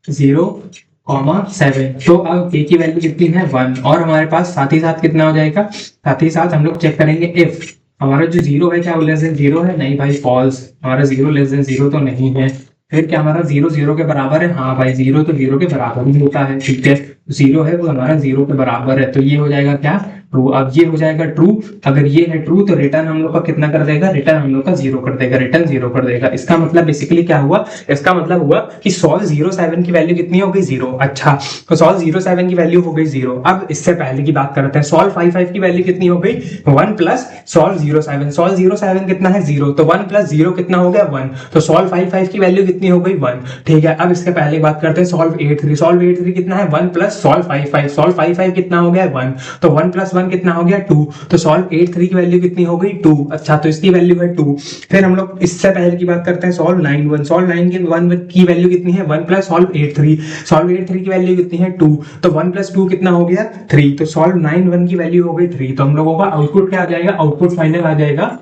0,7। तो अब k की वैल्यू कितनी है 1, और हमारे पास साथ ही साथ कितना हो जाएगा, साथ ही साथ हम लोग चेक करेंगे इफ हमारा जो 0 है क्या वो लेस देन 0 है, नहीं भाई फॉल्स, हमारा 0 लेस देन 0 तो नहीं है। फिर क्या हमारा 0 0 के बराबर है, हाँ भाई 0 तो 0 के बराबर ही होता है, ठीक है, 0 है वो हमारा 0 के बराबर है, तो ये हो जाएगा क्या ट्रू। अब ये हो जाएगा ट्रू, अगर ये है ट्रू तो रिटर्न हम लोग का कितना कर देगा, रिटर्न हम लोग का 0 कर देगा, रिटर्न 0 कर देगा। इसका मतलब बेसिकली क्या हुआ, इसका मतलब हुआ कि सॉल्व 0,7 की वैल्यू कितनी हो गई 0। अच्छा, तो सॉल्व 0,7 की वैल्यू हो गई 0। अब इससे पहले की बात करते हैं, सॉल्व 5,5 की वैल्यू कितनी हो गई 1 प्लस सॉल्व 0,7, सॉल्व 0,7 कितना है 0, तो 1 प्लस 0 कितना हो गया 1, तो सॉल्व 5,5 की वैल्यू कितनी हो गई 1, ठीक है। अब इसके पहले बात करते हैं सॉल्व 8,3, सॉल्व 8,3 कितना है 1 प्लस सॉल्व 5,5, सॉल्व 5,5 कितना हो गया 1, तो 1 प्लस 1 कितना हो गया 2, तो सॉल्व 8,3 की वैल्यू कितनी हो गई 2। अच्छा, तो इसकी वैल्यू है 2। फिर हम लोग इससे पहले की बात करते हैं सॉल्व 9,1, सॉल्व 9,1 की वैल्यू कितनी है 1 प्लस सॉल्व 8,3, सॉल्व 8,3 की वैल्यू कितनी है 2, तो 1 प्लस 2 कितना हो गया 3, तो सॉल्व 9,1 की वैल्यू हो गई 3। तो हम लोगों का आउटपुट क्या आ जाएगा, आउटपुट फाइनल आ जाएगा,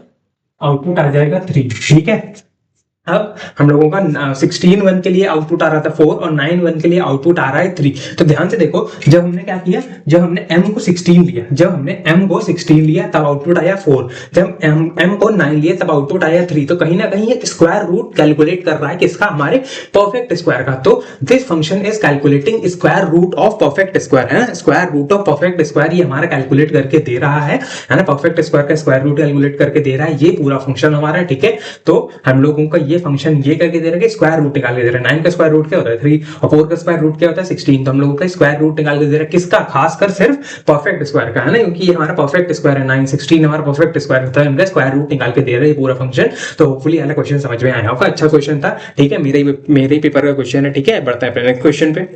आउटपुट आ जाएगा 3, ठीक है। अब हम लोगों का 16 1 के लिए आउटपुट आ रहा था 4 और 9 1 के लिए आउटपुट आ रहा है 3। तो ध्यान से देखो, जब हमने क्या किया, जब हमने m को 16 लिया, जब हमने m को 16 लिया तब आउटपुट आया 4, जब m को 9 लिया तब आउटपुट आया 3। तो कहीं ना कहीं ये स्क्वायर रूट कैलकुलेट कर रहा है किसका, हमारे परफेक्ट स्क्वायर का। तो this function is calculating square root of perfect square, है ना, square root of perfect square ये हमारा कैलकुलेट करके दे रहा है ना, परफेक्ट स्क्वायर का स्क्वायर रूट कैलकुलेट करके दे रहा है ये पूरा फंक्शन हमारा, ठीक है। तो हम लोगों का ये फंक्शन ये करके दे रहा है, स्क्वायर रूट निकाल के दे रहा है। 9 का स्क्वायर रूट क्या होता है 3 और 4 का स्क्वायर रूट क्या होता है 16। तो हम लोगों का स्क्वायर रूट निकाल के दे रहा है किसका, खासकर सिर्फ परफेक्ट स्क्वायर का, है ना, क्योंकि ये हमारा परफेक्ट स्क्वायर है। 9 16 हमारा परफेक्ट स्क्वायर होता है, इनका स्क्वायर रूट निकाल के दे रहा है ये पूरा फंक्शन। तो होपफुली वाला क्वेश्चन समझ में आया होगा, अच्छा क्वेश्चन था, ठीक है, मेरे पेपर का क्वेश्चन है, ठीक है। बढ़ता है नेक्स्ट क्वेश्चन पे।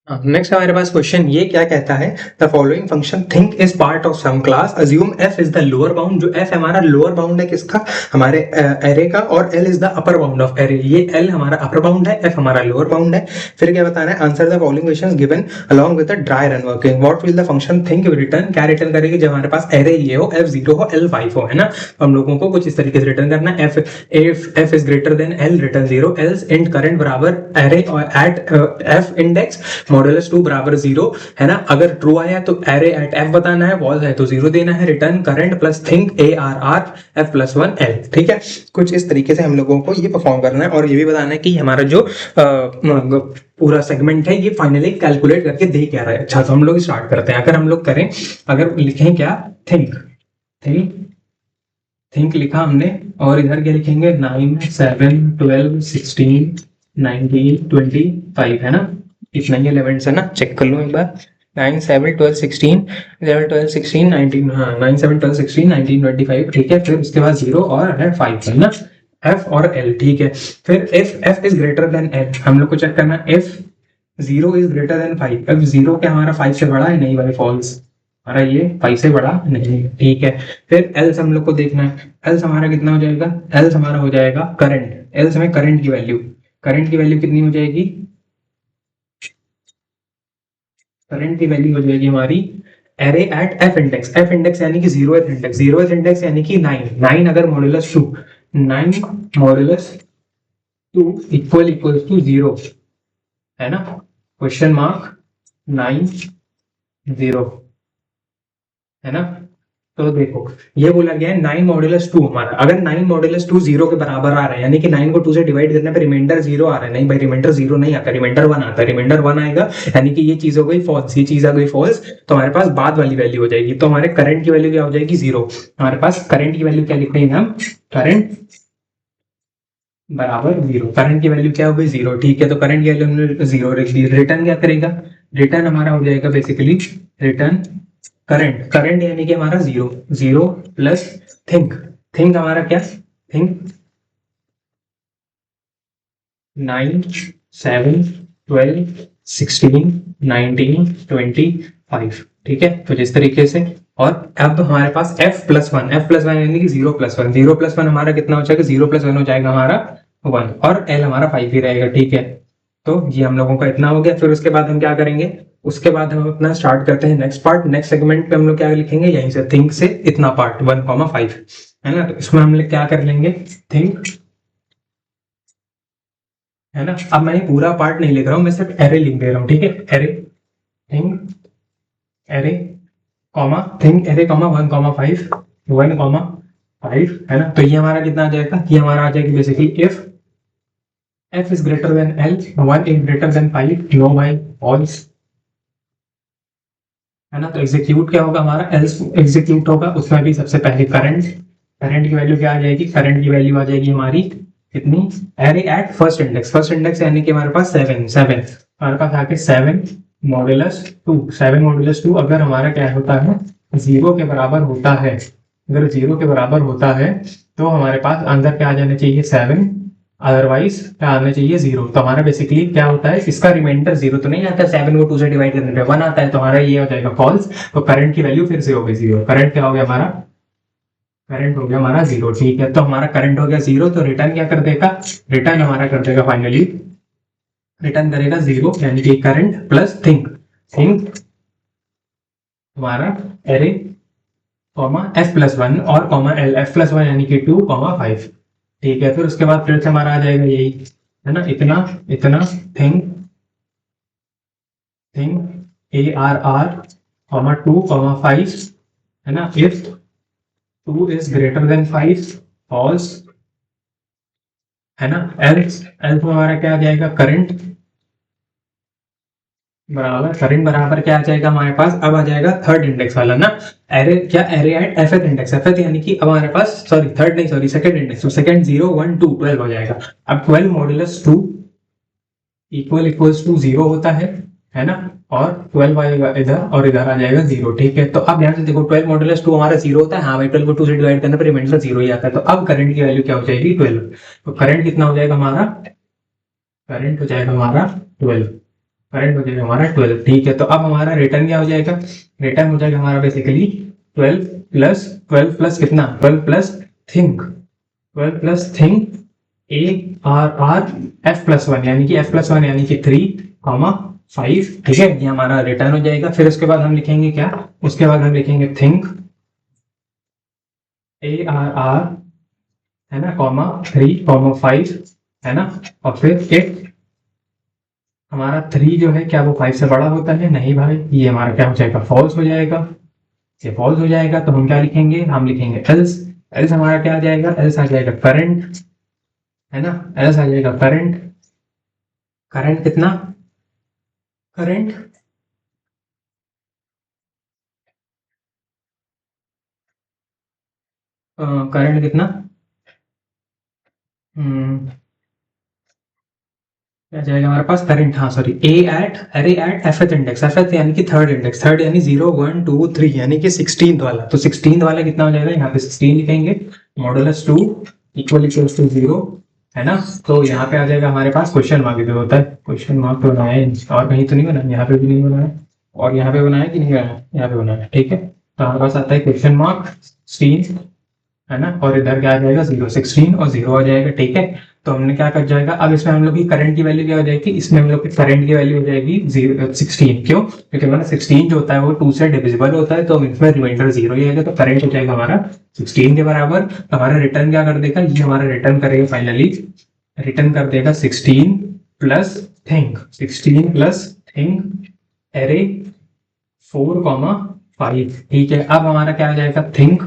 नेक्स्ट हमारे पास क्वेश्चन ये क्या कहता है, the following function think is part of some class, assume F is the lower bound. जो एफ हमारा लोअर बाउंड है किसका, हमारे एरे का, और L is the upper bound of array. ये एल हमारा अपर बाउंड है, एफ हमारा लोअर बाउंड है। फिर क्या बताना है, answer the following questions given along with the dry run working. What will the function think return, क्या रिटर्न करेगी जब हमारे पास एरे ये हो, एफ 0 हो एल 5 हो, है ना। हम लोगों को कुछ इस तरीके से रिटर्न करना है, F is greater then L return 0, else int current बराबर एरे और एट एफ इंडेक्स मॉडुलस 2 बराबर 0, है ना। अगर ट्रू आया तो एरे एट एफ बताना है, फॉल्स है तो 0 देना है। Return current plus think A R R F plus 1 L, ठीक है। कुछ इस तरीके से हम लोगों को ये परफॉर्म करना है, और ये भी बताना है कि हमारा जो पूरा सेगमेंट है ये फाइनली कैलकुलेट करके दे क्या रहा है। अच्छा, तो हम लोग स्टार्ट करते हैं। अगर हम लोग करें, अगर लिखें क्या, थिंक थिंक थिंक लिखा हमने, और इधर क्या लिखेंगे 9 7 12 16 19 25, है ना। इतना ही एलिमेंट्स है ना, चेक कर लो एक बार। 9 7 12 16 11 12 16 19, हाँ 9 7 12 16 19 25, ठीक है। फिर उसके बाद 0 और है 5, है ना, एफ और एल, ठीक है। फिर F is greater then L, हम लोग को चेक करना है F 0 is greater than 5। F 0 क्या हमारा 5 से बड़ा है, नहीं भाई फॉल्स, हमारा ये 5 से बड़ा नहीं, ठीक है। फिर एल्स हम लोग को देखना है, एल्स हमारा कितना हो जाएगा, एल्स हमारा हो जाएगा करंट, एल्स में करंट की वैल्यू कितनी हो जाएगी, करंट की वैल्यू हो जाएगी हमारी एरे एट एफ इंडेक्स यानी कि 0th इंडेक्स यानी कि 9 अगर मॉड्यूलस 2 9 मॉड्यूलस 2 इक्वल टू 0, है ना, क्वेश्चन मार्क 9 0, है ना। तो देखो ये बोला गया है 9 मॉड्यूलस 2 हमारा, अगर 9 मॉड्यूलस 2 0 के बराबर आ रहा है, यानी कि 9 को 2 से डिवाइड करने पे रिमाइंडर 0 आ रहा है, नहीं भाई रिमाइंडर 0 नहीं आता, रिमाइंडर 1 आता है। रिमाइंडर 1 आएगा यानी कि ये चीज हो गई फॉल्स, ये चीज आ गई फॉल्स, तो हमारे पास बाद वाली वैल्यू हो जाएगी। तो हमारे करंट की वैल्यू क्या हो जाएगी 0। हमारे पास करंट की वैल्यू क्या लिख रहे हैं हम, करंट बराबर 0, करंट की वैल्यू क्या हो गई 0, ठीक है। तो करंट की वैल्यू हमने 0 रख दी। रिटर्न क्या करेगा, रिटर्न हमारा हो जाएगा बेसिकली रिटर्न करंट यानी कि हमारा 0 प्लस थिंक हमारा क्या, थिंक 9 7 12 16 19 25, ठीक है। तो जिस तरीके से, और अब हमारे पास f प्लस वन यानी कि 0 प्लस 1 हमारा कितना हो जाएगा, 0 प्लस 1 हो जाएगा हमारा 1, और l हमारा 5 ही रहेगा, ठीक है। तो ये हम लोगों का इतना हो गया। फिर उसके बाद हम क्या करेंगे, उसके बाद हम अपना स्टार्ट करते हैं नेक्स्ट पार्ट। नेक्स्ट सेगमेंट पे हम लोग क्या लिखेंगे, यहीं से थिंक से इतना पार्ट 1,5, है ना। तो इसमें हम लोग क्या कर लेंगे, थिंक, है ना। अब मैं पूरा पार्ट नहीं लिख रहा हूं, मैं सिर्फ एरे लिख दे रहा हूं, ठीक है। Array think array comma think array comma 1,5 1,5, है ना। तो ये हमारा कितना आ जाएगा, ये हमारा आ जाएगा basically if f is greater than l 1 is greater than 5 no by false, है ना। तो एग्जीक्यूट क्या होगा हमारा, एल्स एग्जीक्यूट होगा, उसमें भी सबसे पहले करंट की वैल्यू क्या आ जाएगी, करंट की वैल्यू आ जाएगी हमारी कितनी, एरे एट फर्स्ट इंडेक्स यानी कि हमारे पास 7 हमारे पास आके 7 मॉडुलस 2 अगर हमारा क्या होता है 0 के बराबर होता है, अगर 0 के बराबर होता है तो हमारे पास आंसर क्या आ जाना चाहिए 7, अदरवाइज क्या आना चाहिए 0। तो हमारा बेसिकली क्या होता है, इसका रिमाइंडर 0 तो नहीं आता, 7 को 2 से डिवाइड करने पे 1 आता है, तो हमारा ये हो जाएगा फॉल्स। तो करंट की वैल्यू फिर से हो गई 0, करंट क्या हो गया हमारा, करंट हो गया हमारा 0, ठीक है। तो हमारा करंट हो गया 0, तो रिटर्न क्या कर देगा, रिटर्न हमारा कर देगा फाइनली, रिटर्न करेगा 0 यानी कि करंट प्लस थिंक हमारा एरे कॉमा f प्लस 1 और कॉमा l f प्लस 1 यानी कि 2,5, ठीक है, फिर उसके बाद फिर से हमारा आ जाएगा यही, है ना, इतना इतना थिंग थिंग ARR, 2, 5, है ना, if 2 is greater than 5, false, है ना, एल्स एल्स हमारा क्या आ जाएगा, करंट बराबर क्या आ जाएगा हमारे पास, अब आ जाएगा थर्ड इंडेक्स वाला ना, एरे क्या, एरे एट एफएथ इंडेक्स, एफएथ यानी कि अब हमारे पास, सॉरी थर्ड नहीं, सॉरी सेकंड इंडेक्स, तो सेकंड 0 1 2 12 हो जाएगा। अब 12 मॉडुलस 2 इक्वल्स टू 0 होता है ना, और 12 आएगा इधर और इधर आ जाएगा 0, ठीक है। तो अब यहाँ से देखो 12 मॉडुलस 2 हमारा 0 होता है, हाँ भाई 12 को 2 से डिवाइड करने पर रिमाइंडर 0 ही आता है। तो अब करंट की वैल्यू क्या हो जाएगी, 12। तो करंट कितना हो जाएगा हमारा, करंट हो जाएगा हमारा 12, करंट हो जाएगा हमारा 12, ठीक है। तो अब हमारा रिटर्न क्या हो जाएगा, रिटर्न हो जाएगा हमारा बेसिकली 12 प्लस कितना, 12 plus think, 12 plus think ARR F+1 यानी कि F+1 यानी कि 3, 5, ठीक है, ये हमारा रिटर्न हो जाएगा। फिर उसके बाद हम लिखेंगे क्या, उसके बाद हम लिखेंगे थिंक ARR, है ना, 3, 5, है ना, और फिर इफ हमारा 3 जो है क्या वो 5 से बड़ा होता है, नहीं भाई, ये हमारा क्या हो जाएगा, फॉल्स हो जाएगा, ये फॉल्स हो जाएगा। तो हम क्या लिखेंगे, हम लिखेंगे एल्स, एल्स हमारा क्या आ जाएगा, एल्स आ जाएगा करंट, है ना, एल्स आ जाएगा करंट, करंट कितना, करंट करंट कितना, क्या जाएगा हमारे पास, करंट, हाँ सॉरी, एरे एट एफएथ इंडेक्स, एफएथ यानी कि थर्ड इंडेक्स, थर्ड यानी 0 1 2 3 यानी कि 16th वाला। तो 16th वाला कितना हो जाएगा, यहाँ पे 16 लिखेंगे, मॉडुलस 2 इक्वल्स टू 0, है ना। तो यहाँ पे आ जाएगा हमारे पास क्वेश्चन मार्क, इधर होता है क्वेश्चन मार्क, तो बनाया है और कहीं तो नहीं बनाया, यहाँ पे भी नहीं बनाया, और यहाँ पे बनाया कि नहीं बनाया, यहाँ पे बनाया, ठीक है। तो हमारे पास आता है क्वेश्चन मार्क 16, है ना, और इधर क्या आ जाएगा 0, 16 और 0 आ जाएगा, ठीक है। तो हमने क्या कर जाएगा, अब इसमें हम लोग की करंट की वैल्यू क्या हो जाएगी, इसमें हम लोग की करंट की वैल्यू हो जाएगी 16, क्यों, क्योंकि हमारा 16 जो होता है वो 2 से डिविजिबल होता है, तो इसमें रिमाइंडर 0 ही आएगा, तो करंट हो जाएगा हमारा 16 के बराबर। तो हमारा रिटर्न क्या कर देगा, ये हमारा रिटर्न करेगा फाइनली, रिटर्न कर देगा 16 plus think, 16 plus think array 4, 5, ठीक है। अब हमारा क्या आ जाएगा, थिंक,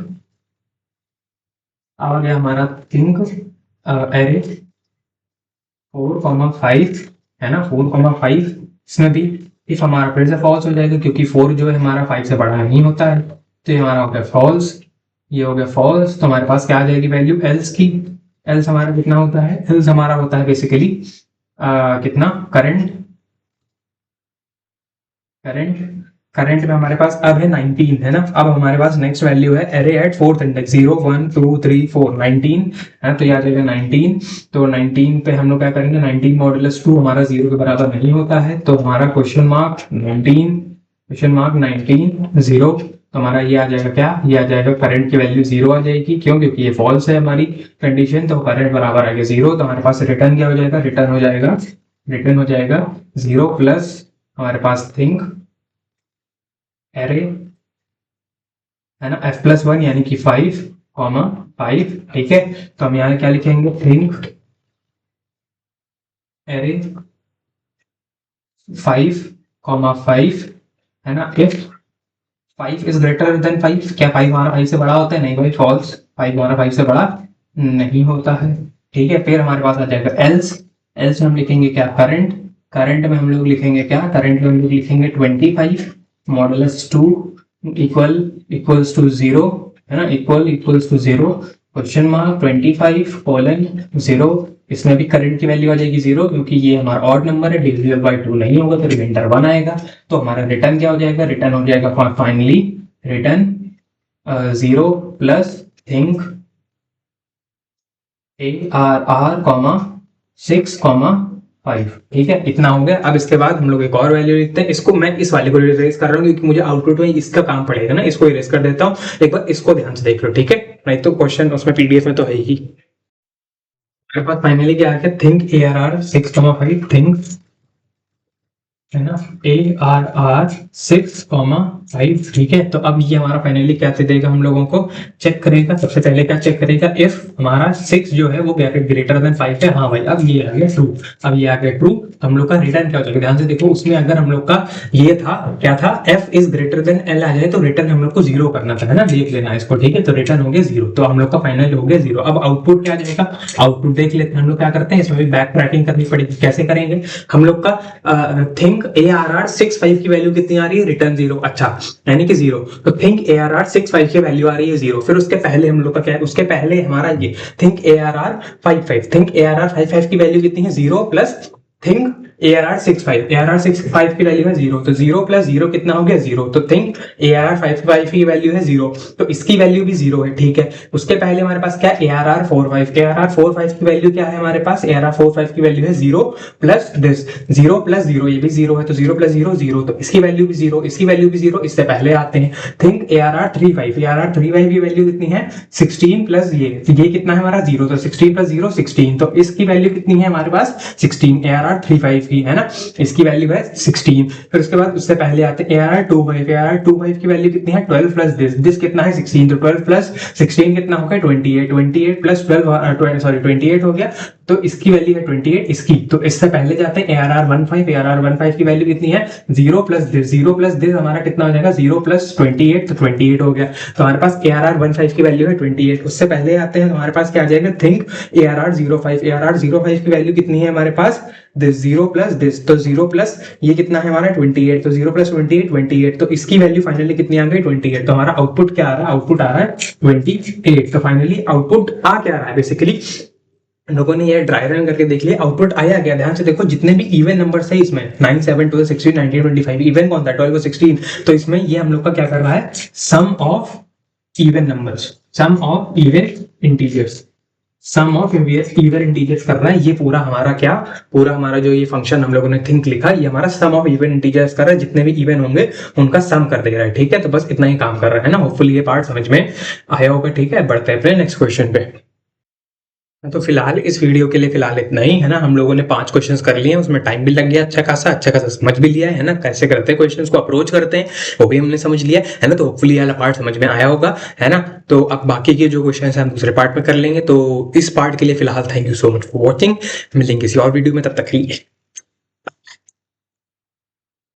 अब आ गया हमारा थिंक एरे 4, 5, है ना, 4, 5, इसमें भी इफ हमारा फिर से फॉल्स हो जाएगा, क्योंकि 4 जो है हमारा 5 से बड़ा नहीं होता है, तो ये हमारा हो गया फॉल्स, ये हो गया फॉल्स। तो हमारे पास क्या आ जाएगी वैल्यू एल्स की, एल्स हमारा कितना होता है, एल्स हमारा होता है बेसिकली कितना, करंट, करंट करंट में हमारे पास अब है 19, है ना। अब हमारे पास नेक्स्ट वैल्यू है एरे एट फोर्थ इंडेक्स, 0 1 2 3 4 19, है, तो याद रहेगा 19। तो 19 पे हम लोग क्या करेंगे, 19 मॉडुलस 2 हमारा 0 के बराबर नहीं होता है, तो हमारा क्वेश्चन मार्क 19, क्वेश्चन मार्क 19 0, तो हमारा ये आ जाएगा क्या, ये आ जाएगा करंट की वैल्यू 0 आ जाएगी, क्यों, क्योंकि ये फॉल्स है हमारी कंडीशन, तो करंट बराबर आ गया 0। तो हमारे पास रिटर्न क्या हो जाएगा, रिटर्न हो जाएगा, रिटर्न हो जाएगा 0 प्लस हमारे पास थिंक एरे, है ना, F+1 यानी कि 5, ठीक है। तो हम यहाँ क्या लिखेंगे, थिंक एरे 5, है ना, इफ 5 इज ग्रेटर देन 5, क्या 5 हमारा 5 से बड़ा होता है, नहीं भाई, फॉल्स, 5 हमारा 5 से बड़ा नहीं होता है, ठीक है। फिर हमारे पास आ जाएगा एल्स, एल्स में हम लिखेंगे क्या, करंट, करंट में हम लोग लिखेंगे क्या, करंट में हम लोग लिखेंगे 25 मॉडुलस 2 इक्वल्स टू 0, है ना, इक्वल्स टू 0, क्वेश्चन मार्क 25:0, इसमें भी करंट की वैल्यू आ जाएगी 0, क्योंकि ये हमारा ऑड नंबर है, डिविजिबल बाय 2 नहीं होगा, तो रिमाइंडर 1 आएगा। तो हमारा रिटर्न क्या हो जाएगा, रिटर्न हो जाएगा finally return 0 plus think ARR, 6, 5, ठीक है, इतना हो गया। अब इसके बाद हम लोग एक और वैल्यू लिखते हैं, इसको मैं इस वाले को इरेज कर रहा हूँ क्योंकि मुझे आउटपुट में इसका काम पड़ेगा ना, इसको इरेज कर देता हूँ, एक बार इसको ध्यान से देख लो, ठीक है, नहीं तो क्वेश्चन उसमें पीडीएफ में तो है ही। मेरे पास फाइनली क्या आ गया, थिंक ARR 6, 5, थिंक, है ना, ARR 6, 5, ठीक है। तो अब ये हमारा फाइनली क्या दे देगा हम लोगों को, चेक करेगा। सबसे पहले क्या चेक करेगा, इफ हमारा 6 जो है वो ग्रेटर देन 5 है। हाँ भाई, अब ये आ गया ट्रू, अब ये आ गया ट्रू। हम लोग का रिटर्न क्या हो जाएगा, ध्यान से देखो, उसमें अगर हम लोग का ये था, क्या था, f is greater then l आ जाए तो रिटर्न हम लोग को 0 करना था, है ना, देख लेना इसको, ठीक है। तो रिटर्न हो गया 0, तो हम लोग का फाइनल हो गया 0। अब आउटपुट क्या आ जाएगा, आउटपुट देख लेते हैं हम लोग क्या करते हैं, इसमें भी बैक ट्रैकिंग करनी पड़ेगी। कैसे करेंगे, हम लोग का थिंक ARR 65 की वैल्यू कितनी आ रही है, रिटर्न 0, अच्छा, यानी कि 0। तो थिंक ARR 65 की वैल्यू आ रही है 0, फिर उसके पहले हम लोग का क्या है, उसके पहले हमारा ये थिंक ARR 55, थिंक ARR 55 की वैल्यू कितनी है, 0 प्लस थिंक ARR 65 की वैल्यू है 0, तो 0 प्लस 0 कितना हो गया, 0। तो थिंक ARR 55 की वैल्यू है 0, तो इसकी वैल्यू भी 0 है, ठीक है। उसके पहले हमारे पास क्या, ARR 45 की वैल्यू क्या है हमारे पास, ARR 45 की वैल्यू है 0 प्लस दिस, 0 प्लस 0, ये भी 0 है, तो 0 प्लस 0 0, तो इसकी वैल्यू भी 0, इसकी वैल्यू भी 0। इससे पहले आते हैं थिंक ARR 35 की वैल्यू कितनी है, 16 प्लस ये कितना है हमारा 0, तो 16 प्लस 0 16, तो इसकी वैल्यू कितनी है हमारे पास 16, ARR 35 की, है ना, इसकी वैल्यू है 16। फिर उसके बाद उससे पहले आते हैं ARR 25 की वैल्यू कितनी है, 12 प्लस दिस कितना है 16, तो 12 प्लस 16 कितना हो गया 28 प्लस 12 सॉरी 28 हो गया, तो इसकी वैल्यू है 28 इसकी। तो इससे पहले जाते हैं ARR 15 की वैल्यू कितनी है, 0 प्लस दिस हमारा कितना हो जाएगा, 0 प्लस 28, तो 28 हो गया। तो हमारे पास ARR 15 की वैल्यू है 28। उससे पहले आते हैं हमारे पास क्या आ जाएगा, थिंक ARR 05 की वैल्यू कितनी है हमारे पास, दिस 0 प्लस दिस, तो 0 प्लस ये कितना है हमारा 28, तो 0 प्लस 28, तो इसकी वैल्यू फाइनली कितनी आ गई 28। तो हमारा आउटपुट क्या आ रहा है, आउटपुट आ रहा है 28। तो फाइनली आउटपुट आ क्या रहा है, बेसिकली लोगों ने ये ड्राई रन करके देख लिया, आउटपुट आया गया। ध्यान से देखो, जितने भी इवन नंबर्स है इसमें 9 7 12 16 19 25, इवन कौन था 12 16, तो इसमें ये हम लोग का क्या कर रहा है, sum of even numbers, sum of even integers, sum of even integers कर रहा है। ये पूरा हमारा क्या, पूरा हमारा जो ये फंक्शन हम लोगों ने थिंक लिखा, ये हमारा सम ऑफ इवन इंटीजर्स कर रहा है, जितने भी इवन होंगे उनका सम कर दे रहा है, ठीक है। तो बस इतना ही काम कर रहा है ना, होपफुली ये पार्ट समझ में आया होगा, ठीक है। बढ़ते हैं अपने नेक्स्ट क्वेश्चन पे। तो फिलहाल इस वीडियो के लिए फिलहाल इतना ही, है ना। हम लोगों ने 5 क्वेश्चंस कर लिए हैं, उसमें टाइम भी लग गया अच्छा खासा समझ भी लिया है ना, कैसे करते हैं क्वेश्चंस को अप्रोच करते हैं वो भी हमने समझ लिया है ना। तो होपफुली वाला पार्ट समझ में आया होगा, है ना। तो अब बाकी के जो क्वेश्चंस हैं हम दूसरे पार्ट में कर लेंगे। तो इस पार्ट के लिए फिलहाल thank you so much for watching, मिलेंगे किसी और वीडियो में, तब तक के लिए।